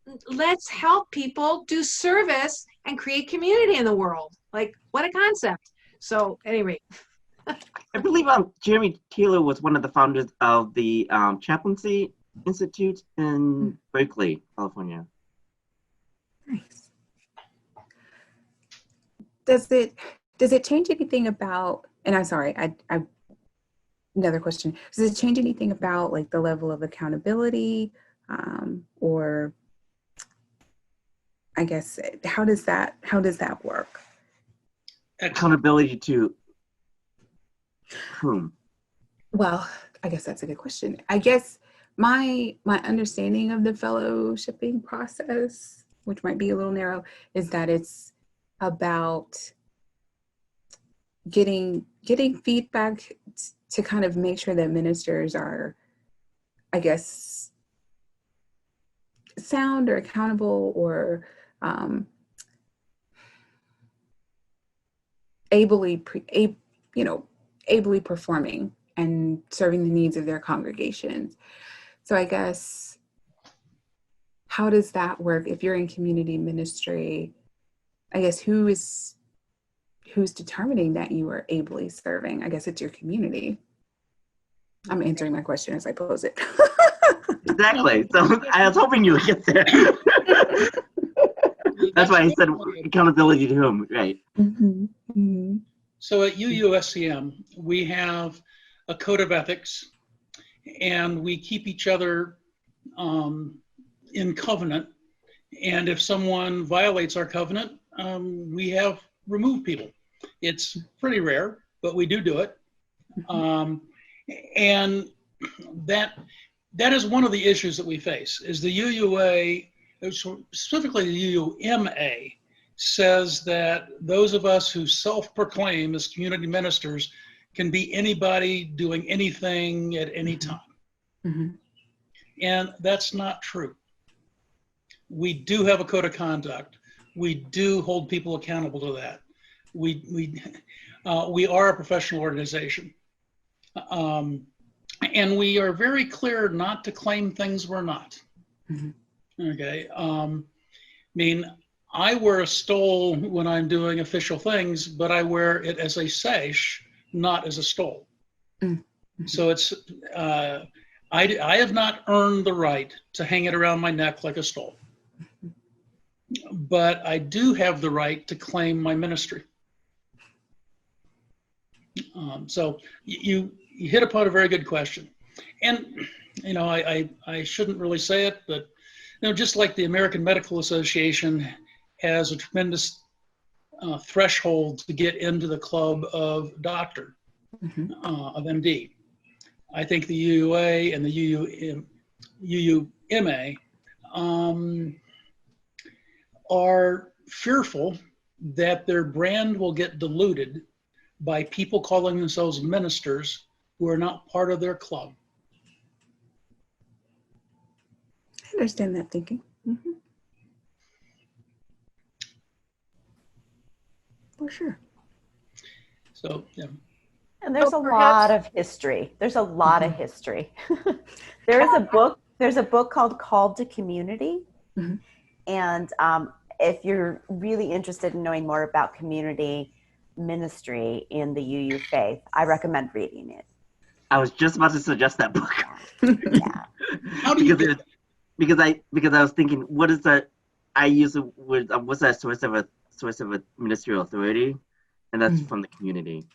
help people do service and create community in the world? Like, what a concept. So anyway. I believe Jeremy Taylor was one of the founders of the Chaplaincy Institute in Berkeley, California. Nice. Does it change anything about? And I'm sorry, I another question. Does it change anything about like the level of accountability, or I guess how does that work? Accountability to whom? Well, I guess that's a good question. I guess my understanding of the fellowshipping process, which might be a little narrow, is that it's about getting feedback to kind of make sure that ministers are, I guess, sound or accountable or ably performing and serving the needs of their congregations. So I guess, how does that work if you're in community ministry? I guess who's determining that you are ably serving? I guess it's your community. I'm answering my question as I pose it. Exactly. So I was hoping you would get there. That's why I said accountability to whom, right? Mm-hmm. Mm-hmm. So at UUSCM, we have a code of ethics, and we keep each other in covenant. And if someone violates our covenant, we have removed people. It's pretty rare, but we do it. And that is one of the issues that we face, is the UUA, specifically the UUMA, says that those of us who self-proclaim as community ministers can be anybody doing anything at any time. Mm-hmm. And that's not true. We do have a code of conduct. We do hold people accountable to that. We are a professional organization. And we are very clear not to claim things we're not. Mm-hmm. Okay. I wear a stole when I'm doing official things, but I wear it as a sash, not as a stole. Mm-hmm. So it's, I have not earned the right to hang it around my neck like a stole. But I do have the right to claim my ministry. So you hit upon a very good question. And, I shouldn't really say it, but, just like the American Medical Association has a tremendous threshold to get into the club of doctor, of MD. I think the UUA and the UUMA are fearful that their brand will get diluted by people calling themselves ministers who are not part of their club. I understand that thinking. For sure. So, yeah. And there's So a perhaps- lot of history. There's a lot of history. There's a book called Called to Community. And if you're really interested in knowing more about community ministry in the UU faith, I recommend reading it. I was just about to suggest that book. Yeah. How do you because I was thinking, what is that? I use the word, what's that source of a ministerial authority, and that's from the community.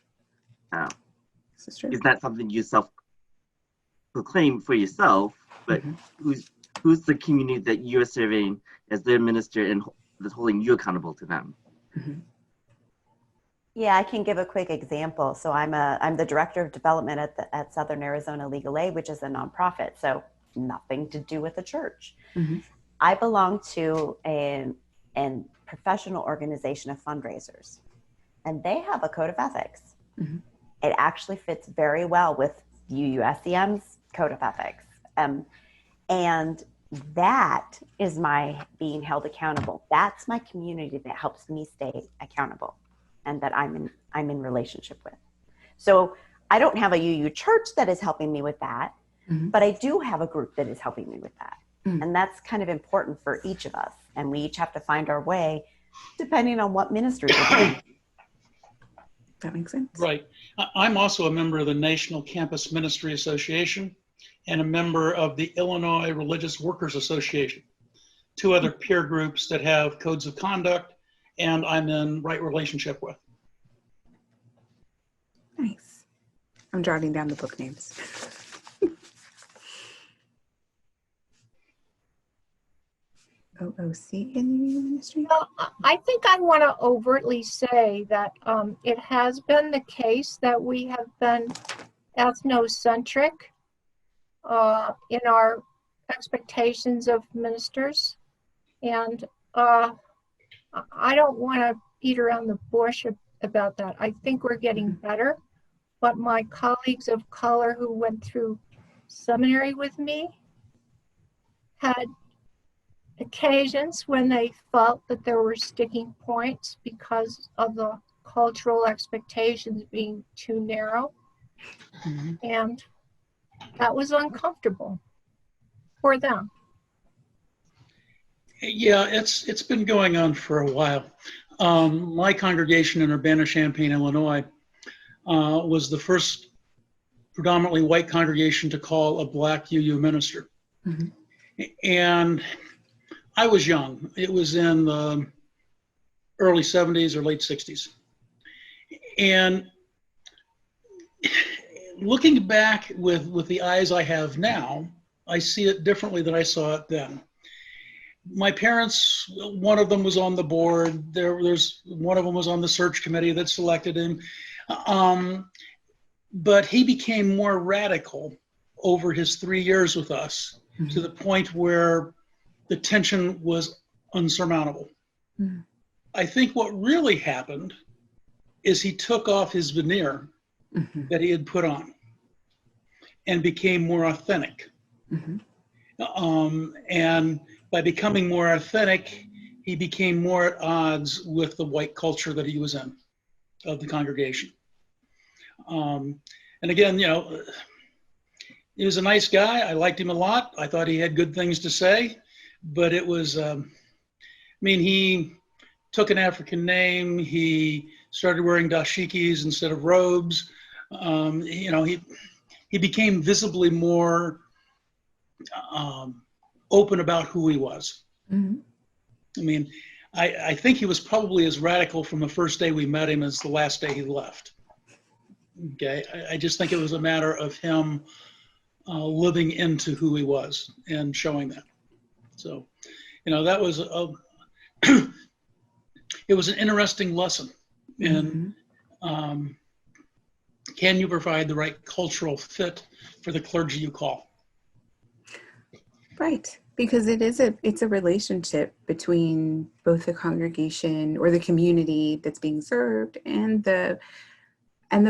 Is that something you self-proclaim for yourself? But who's the community that you're serving as their minister and that's holding you accountable to them? Yeah, I can give a quick example. So I'm the director of development at Southern Arizona Legal Aid, which is a nonprofit. So nothing to do with the church. I belong to a professional organization of fundraisers, and they have a code of ethics. It actually fits very well with UUSCM's code of ethics. And that is my being held accountable. That's my community that helps me stay accountable and that I'm in relationship with. So I don't have a UU church that is helping me with that, but I do have a group that is helping me with that. And that's kind of important for each of us. And we each have to find our way depending on what ministry we're doing. That makes sense. Right. I'm also a member of the National Campus Ministry Association and a member of the Illinois Religious Workers Association, two other peer groups that have codes of conduct and I'm in right relationship with. Nice. I'm jotting down the book names. OOC in the ministry? Well, I think I want to overtly say that it has been the case that we have been ethnocentric in our expectations of ministers. And I don't want to beat around the bush about that. I think we're getting better. But my colleagues of color who went through seminary with me had occasions when they felt that there were sticking points because of the cultural expectations being too narrow. And that was uncomfortable for them. Yeah, it's been going on for a while. My congregation in Urbana-Champaign, Illinois, was the first predominantly white congregation to call a Black UU minister. And I was young. It was in the early 70s or late 60s. And looking back with the eyes I have now, I see it differently than I saw it then. My parents, one of them was on the board. There's one of them was on the search committee that selected him. But he became more radical over his 3 years with us to the point where the tension was unsurmountable. I think what really happened is he took off his veneer that he had put on and became more authentic. And by becoming more authentic, he became more at odds with the white culture that he was in, of the congregation. And again, you know, he was a nice guy. I liked him a lot. I thought he had good things to say, but it was, I mean, he took an African name. He started wearing dashikis instead of robes. You know, he became visibly more open about who he was. I mean, I think he was probably as radical from the first day we met him as the last day he left. Okay, I just think it was a matter of him living into who he was and showing that. So, you know, that was it was an interesting lesson in can you provide the right cultural fit for the clergy you call? Right, because it's a relationship between both the congregation or the community that's being served and the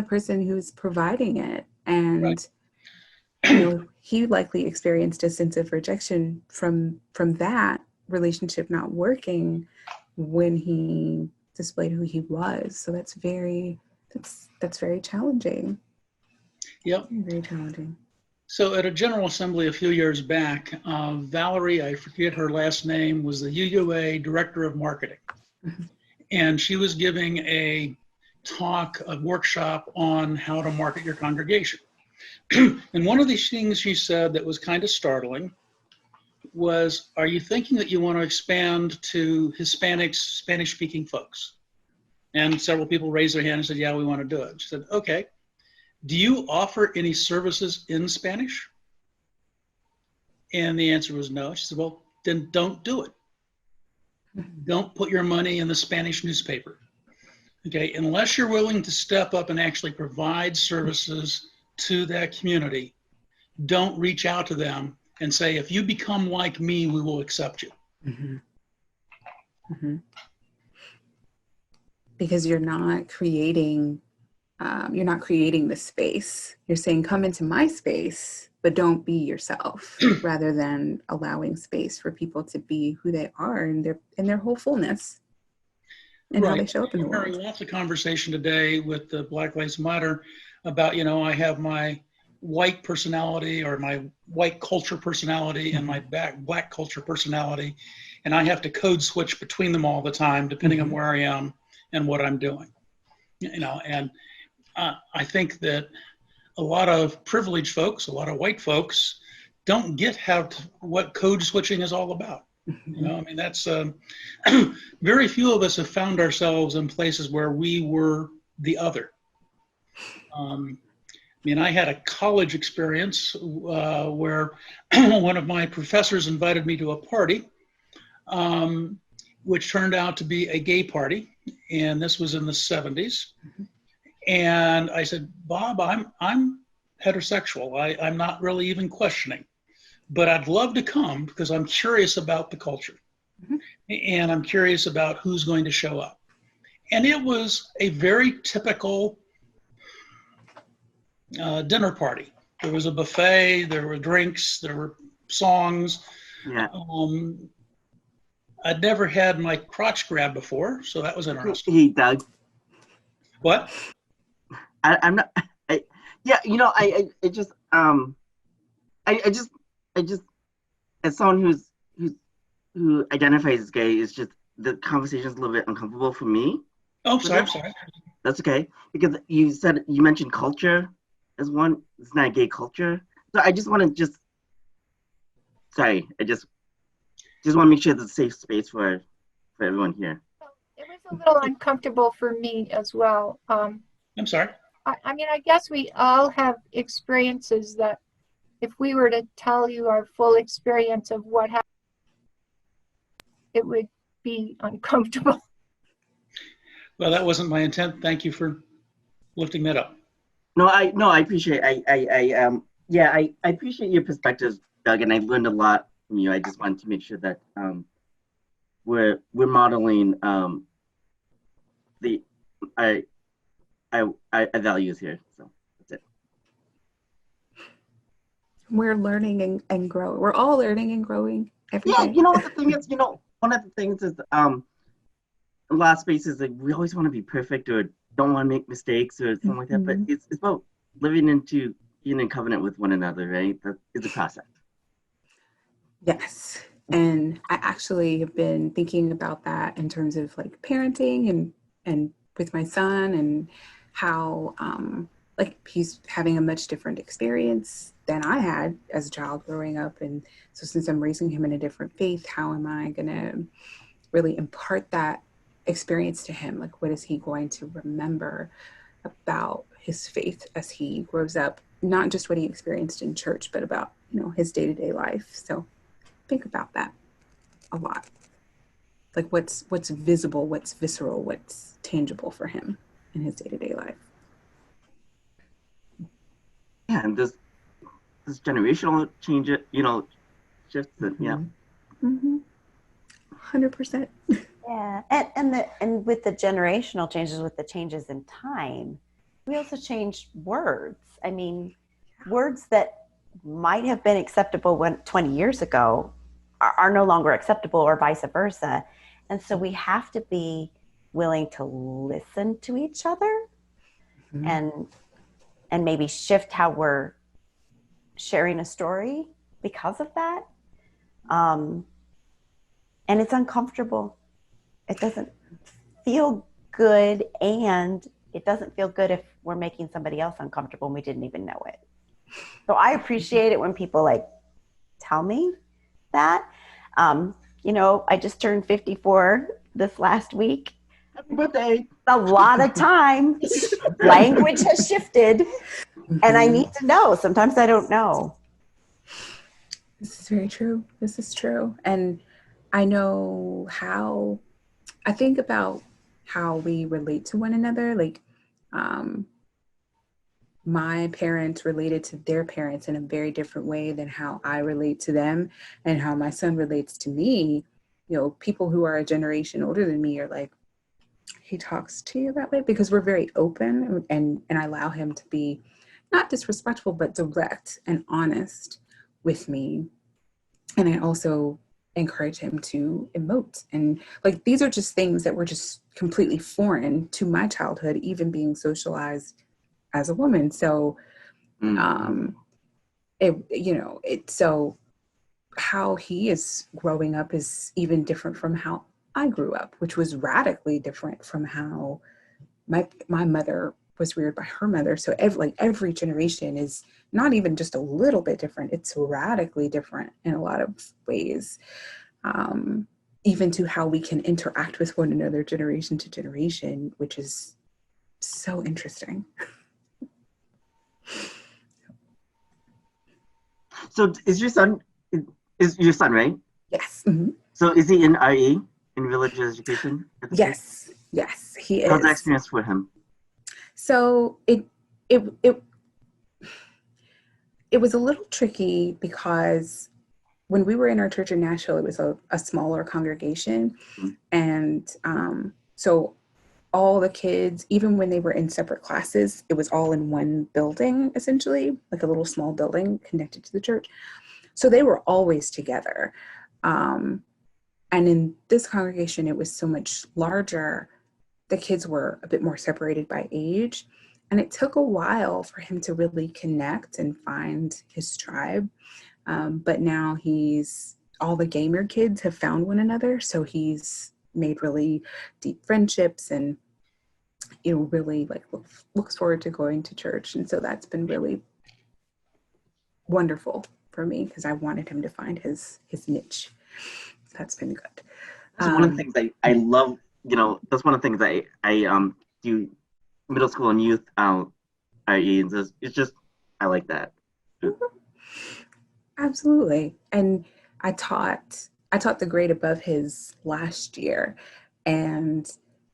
person who's providing it. And Right. He likely experienced a sense of rejection from that relationship not working when he displayed who he was. So that's very challenging. Yep. Very challenging. So at a General Assembly a few years back, Valerie, I forget her last name, was the UUA Director of Marketing. And she was giving a workshop on how to market your congregation. And one of these things she said that was kind of startling was, are you thinking that you want to expand to Hispanics, Spanish-speaking folks? And several people raised their hand and said, yeah, we want to do it. She said, okay. Do you offer any services in Spanish? And the answer was no. She said, well, then don't do it. Don't put your money in the Spanish newspaper. Okay, unless you're willing to step up and actually provide services to that community, don't reach out to them and say, if you become like me, we will accept you. Because you're not creating the space. You're saying, come into my space, but don't be yourself, rather than allowing space for people to be who they are in their whole fullness and how they show up in the world. We're having lots of conversation today with the Black Lives Matter about, I have my white personality or my white culture personality and my black culture personality, and I have to code switch between them all the time, depending on where I am and what I'm doing. And I think that a lot of privileged folks, a lot of white folks, don't get what code switching is all about. That's very few of us have found ourselves in places where we were the other. I had a college experience where one of my professors invited me to a party, which turned out to be a gay party, and this was in the 70s. And I said, Bob, I'm heterosexual. I'm not really even questioning, but I'd love to come because I'm curious about the culture. And I'm curious about who's going to show up. And it was a very typical dinner party. There was a buffet, there were drinks, there were songs. Yeah. I'd never had my crotch grabbed before, so that was interesting. Hey, Doug. What? I'm not. I just as someone who identifies as gay, is just the conversation is a little bit uncomfortable for me. Oh, sorry. That's okay, because you mentioned culture as one. It's not a gay culture, so I just want to I just want to make sure there's a safe space for everyone here. It was a little uncomfortable for me as well. I'm sorry. I guess we all have experiences that if we were to tell you our full experience of what happened, it would be uncomfortable. Well, that wasn't my intent. Thank you for lifting that up. No, I appreciate I appreciate your perspectives, Doug, and I learned a lot from you. I just wanted to make sure that we're modeling our values here. So that's it. We're learning and growing. We're all learning and growing every day. What the thing is, one of the things is a lot of spaces that we always want to be perfect or don't want to make mistakes or something like that. But it's about living into being in covenant with one another, right? That is a process. Yes. And I actually have been thinking about that in terms of like parenting and with my son, and how he's having a much different experience than I had as a child growing up. And so since I'm raising him in a different faith, how am I going to really impart that experience to him? Like, what is he going to remember about his faith as he grows up? Not just what he experienced in church, but about, his day-to-day life. So think about that a lot. like what's visible, what's visceral, what's tangible for him in his day-to-day life. Yeah, and this generational change, shifts it. Yeah. 100%. Yeah, and with the generational changes, with the changes in time, we also changed words. I mean, words that might have been acceptable 20 years ago are no longer acceptable, or vice versa. And so we have to be willing to listen to each other and maybe shift how we're sharing a story because of that. And it's uncomfortable. It doesn't feel good, and it doesn't feel good if we're making somebody else uncomfortable and we didn't even know it. So I appreciate it when people like tell me that. I just turned 54 this last week. Happy birthday. A lot of time. Language has shifted, and I need to know. Sometimes I don't know. This is very true. This is true. And I know how, I think about how we relate to one another. Like, my parents related to their parents in a very different way than how I relate to them, and how my son relates to me. People who are a generation older than me are like, he talks to you that way, because we're very open, and I allow him to be not disrespectful, but direct and honest with me. And I also encourage him to emote. And like, these are just things that were just completely foreign to my childhood, even being socialized as a woman. So, so how he is growing up is even different from how I grew up, which was radically different from how my mother was reared by her mother. So every generation is not even just a little bit different. It's radically different in a lot of ways, even to how we can interact with one another generation to generation, which is so interesting. So is your son right? Yes. So is he in RE, in religious education? Yes, he is. How's that experience for him? So it was a little tricky, because when we were in our church in Nashville, it was a smaller congregation. And so all the kids, even when they were in separate classes, it was all in one building, essentially, like a little small building connected to the church. So they were always together. And in this congregation, it was so much larger. The kids were a bit more separated by age. And it took a while for him to really connect and find his tribe. But now all the gamer kids have found one another. So he's made really deep friendships, and really looks forward to going to church. And so that's been really wonderful for me, because I wanted him to find his niche. That's been good. That's one of the things I love. That's one of the things I do middle school and youth RE, and it's just, I like that. Absolutely. And I taught the grade above his last year, and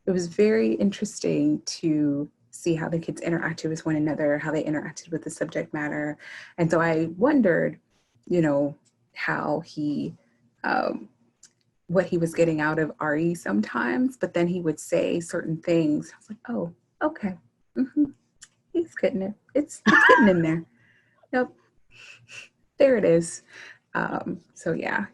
it was very interesting to see how the kids interacted with one another, how they interacted with the subject matter. And so I wondered, how he, what he was getting out of RE sometimes, but then he would say certain things. I was like, oh, okay. He's getting it. It's getting in there. Yep. There it is. So yeah,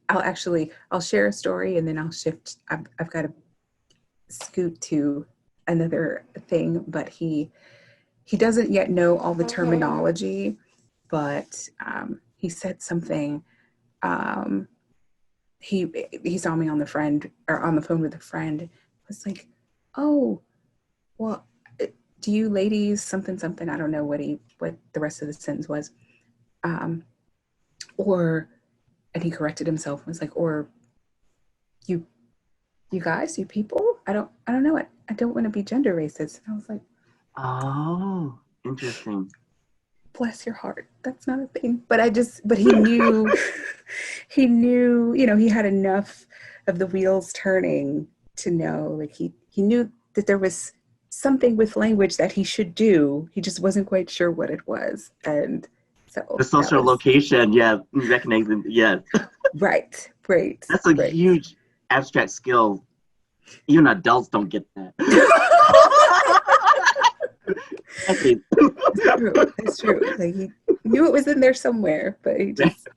I'll share a story, and then I'll shift. I've got to scoot to another thing, but he doesn't yet know all the terminology, but he said something. He saw me on the phone with a friend. It was like, oh, well, do you ladies something? I don't know what the rest of the sentence was. And he corrected himself and was like, or you guys, you people? I don't know it. I don't want to be gender racist. And I was like, oh, interesting. bless your heart. That's not a thing. But he knew, he knew, he had enough of the wheels turning to know, like he knew that there was something with language that he should do. He just wasn't quite sure what it was. And so the social location, recognizing, yes. Right. That's a huge abstract skill. Even adults don't get that. That's true. Like he knew it was in there somewhere, but he just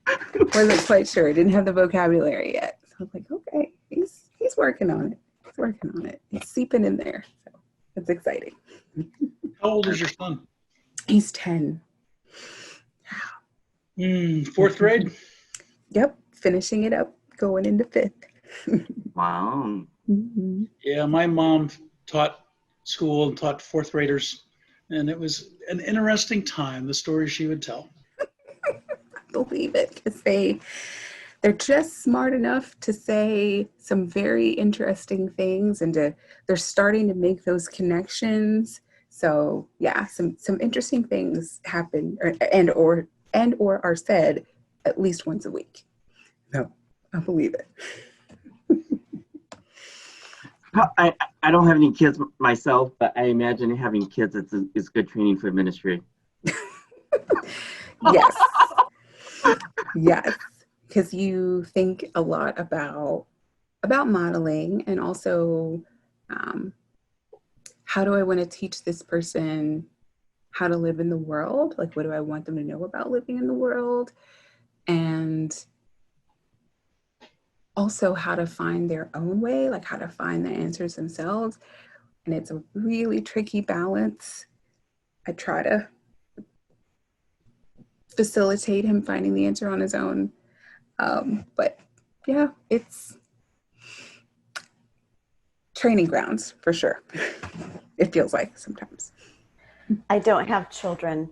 wasn't quite sure. Didn't have the vocabulary yet. So I was like, okay, he's working on it. He's working on it. It's seeping in there. So it's exciting. How old is your son? He's 10. Fourth grade? Yep. Finishing it up, going into 5th. Wow. Mm-hmm. Yeah, my mom taught school and taught fourth graders, and it was an interesting time, the stories she would tell. I believe it, because they're just smart enough to say some very interesting things, and they're starting to make those connections. So yeah, some interesting things happen or are said at least once a week. No, I believe it. I don't have any kids myself, but I imagine having kids is good training for ministry. Yes. Yes. Because you think a lot about modeling, and also how do I want to teach this person how to live in the world? Like, what do I want them to know about living in the world? And also how to find their own way, like how to find the answers themselves. And it's a really tricky balance. I try to facilitate him finding the answer on his own. But yeah, it's training grounds for sure. It feels like sometimes. I don't have children,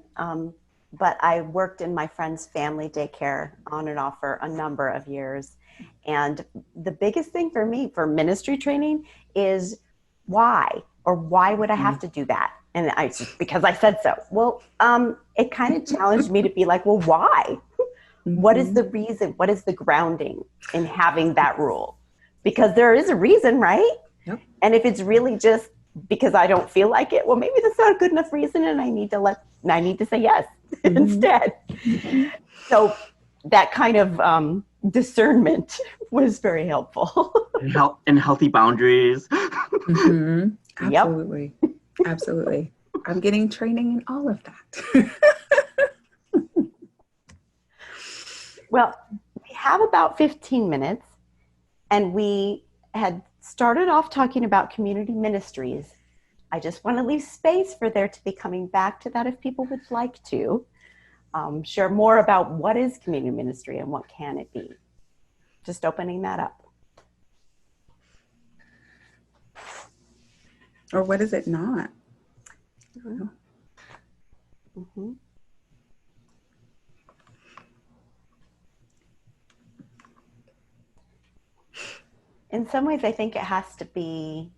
but I worked in my friend's family daycare on and off for a number of years. And the biggest thing for me for ministry training is why would I have to do that? And because I said so. Well, it kind of challenged me to be like, well, why? Mm-hmm. What is the reason? What is the grounding in having that rule? Because there is a reason, right? Yep. And if it's really just because I don't feel like it, well, maybe that's not a good enough reason, and I need to say yes mm-hmm. instead. Mm-hmm. So that kind of discernment was very helpful. And healthy boundaries. Mm-hmm. Absolutely. Yep. Absolutely. I'm getting training in all of that. Well, we have about 15 minutes, and we had started off talking about community ministries. I just want to leave space for there to be coming back to that if people would like to share more about what is community ministry and what can it be. Just opening that up. Or what is it not? Mm-hmm. In some ways, I think it has to be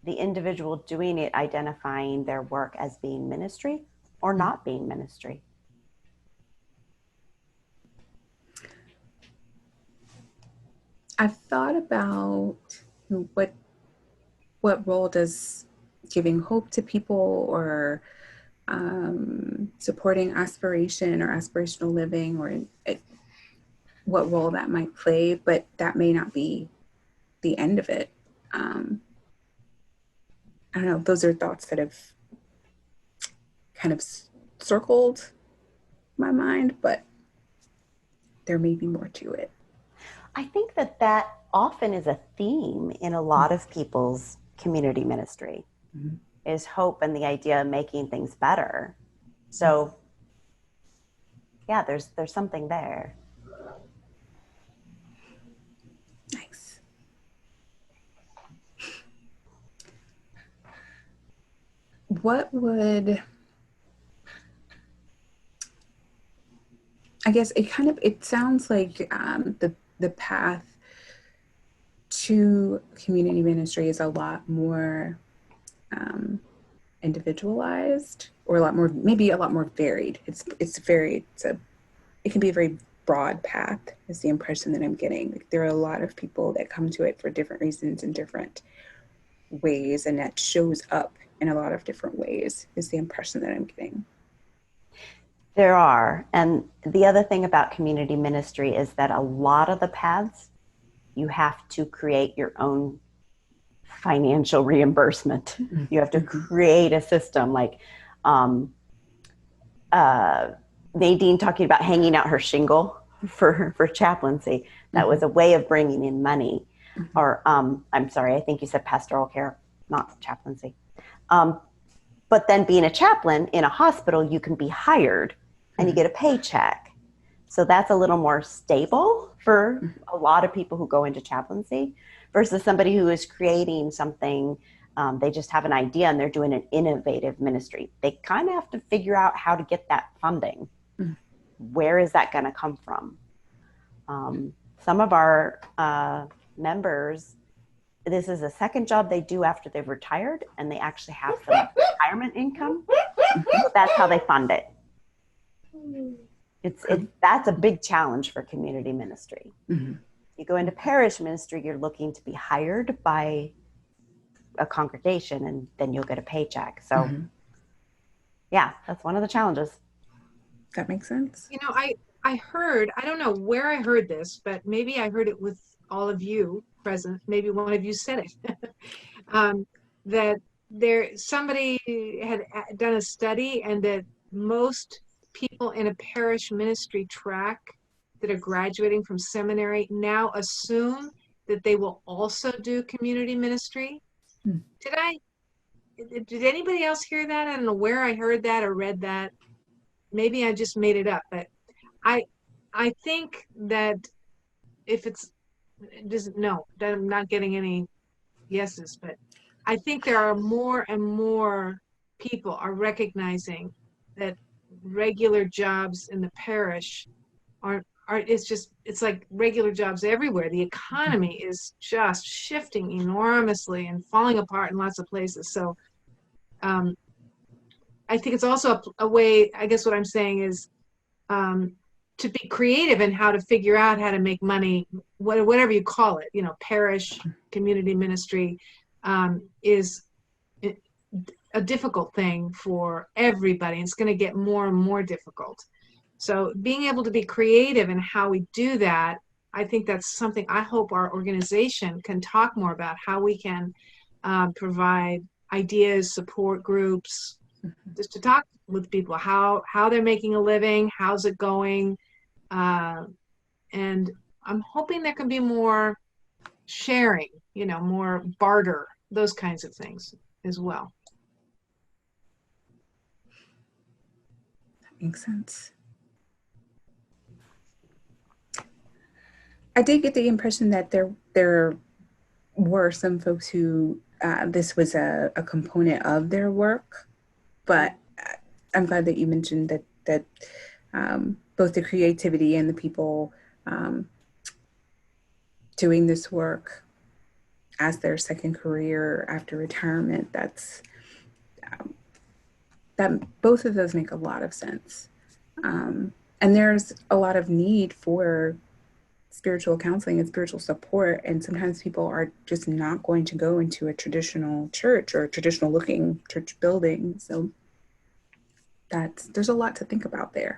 the individual doing it, identifying their work as being ministry or not being ministry. I've thought about what role does giving hope to people or supporting aspiration or aspirational living or what role that might play, but that may not be the end of it. I don't know. Those are thoughts that have kind of circled my mind, but there may be more to it. I think that often is a theme in a lot of people's community ministry, mm-hmm. is hope and the idea of making things better. So yeah, there's something there. Nice. What would, I guess it sounds like the path to community ministry is a lot more individualized or a lot more, maybe a lot more varied. It can be a very broad path is the impression that I'm getting. Like, there are a lot of people that come to it for different reasons and different ways, and that shows up in a lot of different ways is the impression that I'm getting. There are. And the other thing about community ministry is that a lot of the paths, you have to create your own financial reimbursement. You have to create a system, like Nadine talking about hanging out her shingle for chaplaincy. That was a way of bringing in money. Or I'm sorry, I think you said pastoral care, not chaplaincy. But then being a chaplain in a hospital, you can be hired and you get a paycheck. So that's a little more stable for a lot of people who go into chaplaincy versus somebody who is creating something. They just have an idea and they're doing an innovative ministry. They kind of have to figure out how to get that funding. Where is that going to come from? Some of our members, this is a second job they do after they've retired, and they actually have some retirement income. So that's how they fund it. That's a big challenge for community ministry. You go into parish ministry, you're looking to be hired by a congregation, and then you'll get a paycheck. So yeah, that's one of the challenges. That makes sense. You know, I heard, I don't know where I heard this, but maybe I heard it with all of you present. Maybe one of you said it. That somebody had done a study, and that most people in a parish ministry track that are graduating from seminary now assume that they will also do community ministry. Did anybody else hear that? I don't know where I heard that or read that. Maybe I just made it up, but I think that if it's just, no, that I'm not getting any yeses, but I think there are more and more people are recognizing that regular jobs in the parish it's like regular jobs everywhere. The economy is just shifting enormously and falling apart in lots of places. So I think it's also a way, I guess what I'm saying is to be creative in how to figure out how to make money, whatever you call it, parish, community ministry, is a difficult thing for everybody. It's going to get more and more difficult. So being able to be creative in how we do that, I think that's something I hope our organization can talk more about, how we can provide ideas, support groups, just to talk with people, how they're making a living, how's it going. And I'm hoping there can be more sharing, more barter, those kinds of things as well. That makes sense. I did get the impression that there were some folks who this was a component of their work, but I'm glad that you mentioned that both the creativity and the people doing this work as their second career after retirement, that both of those make a lot of sense. And there's a lot of need for spiritual counseling and spiritual support. And sometimes people are just not going to go into a traditional church or a traditional looking church building. So there's a lot to think about there.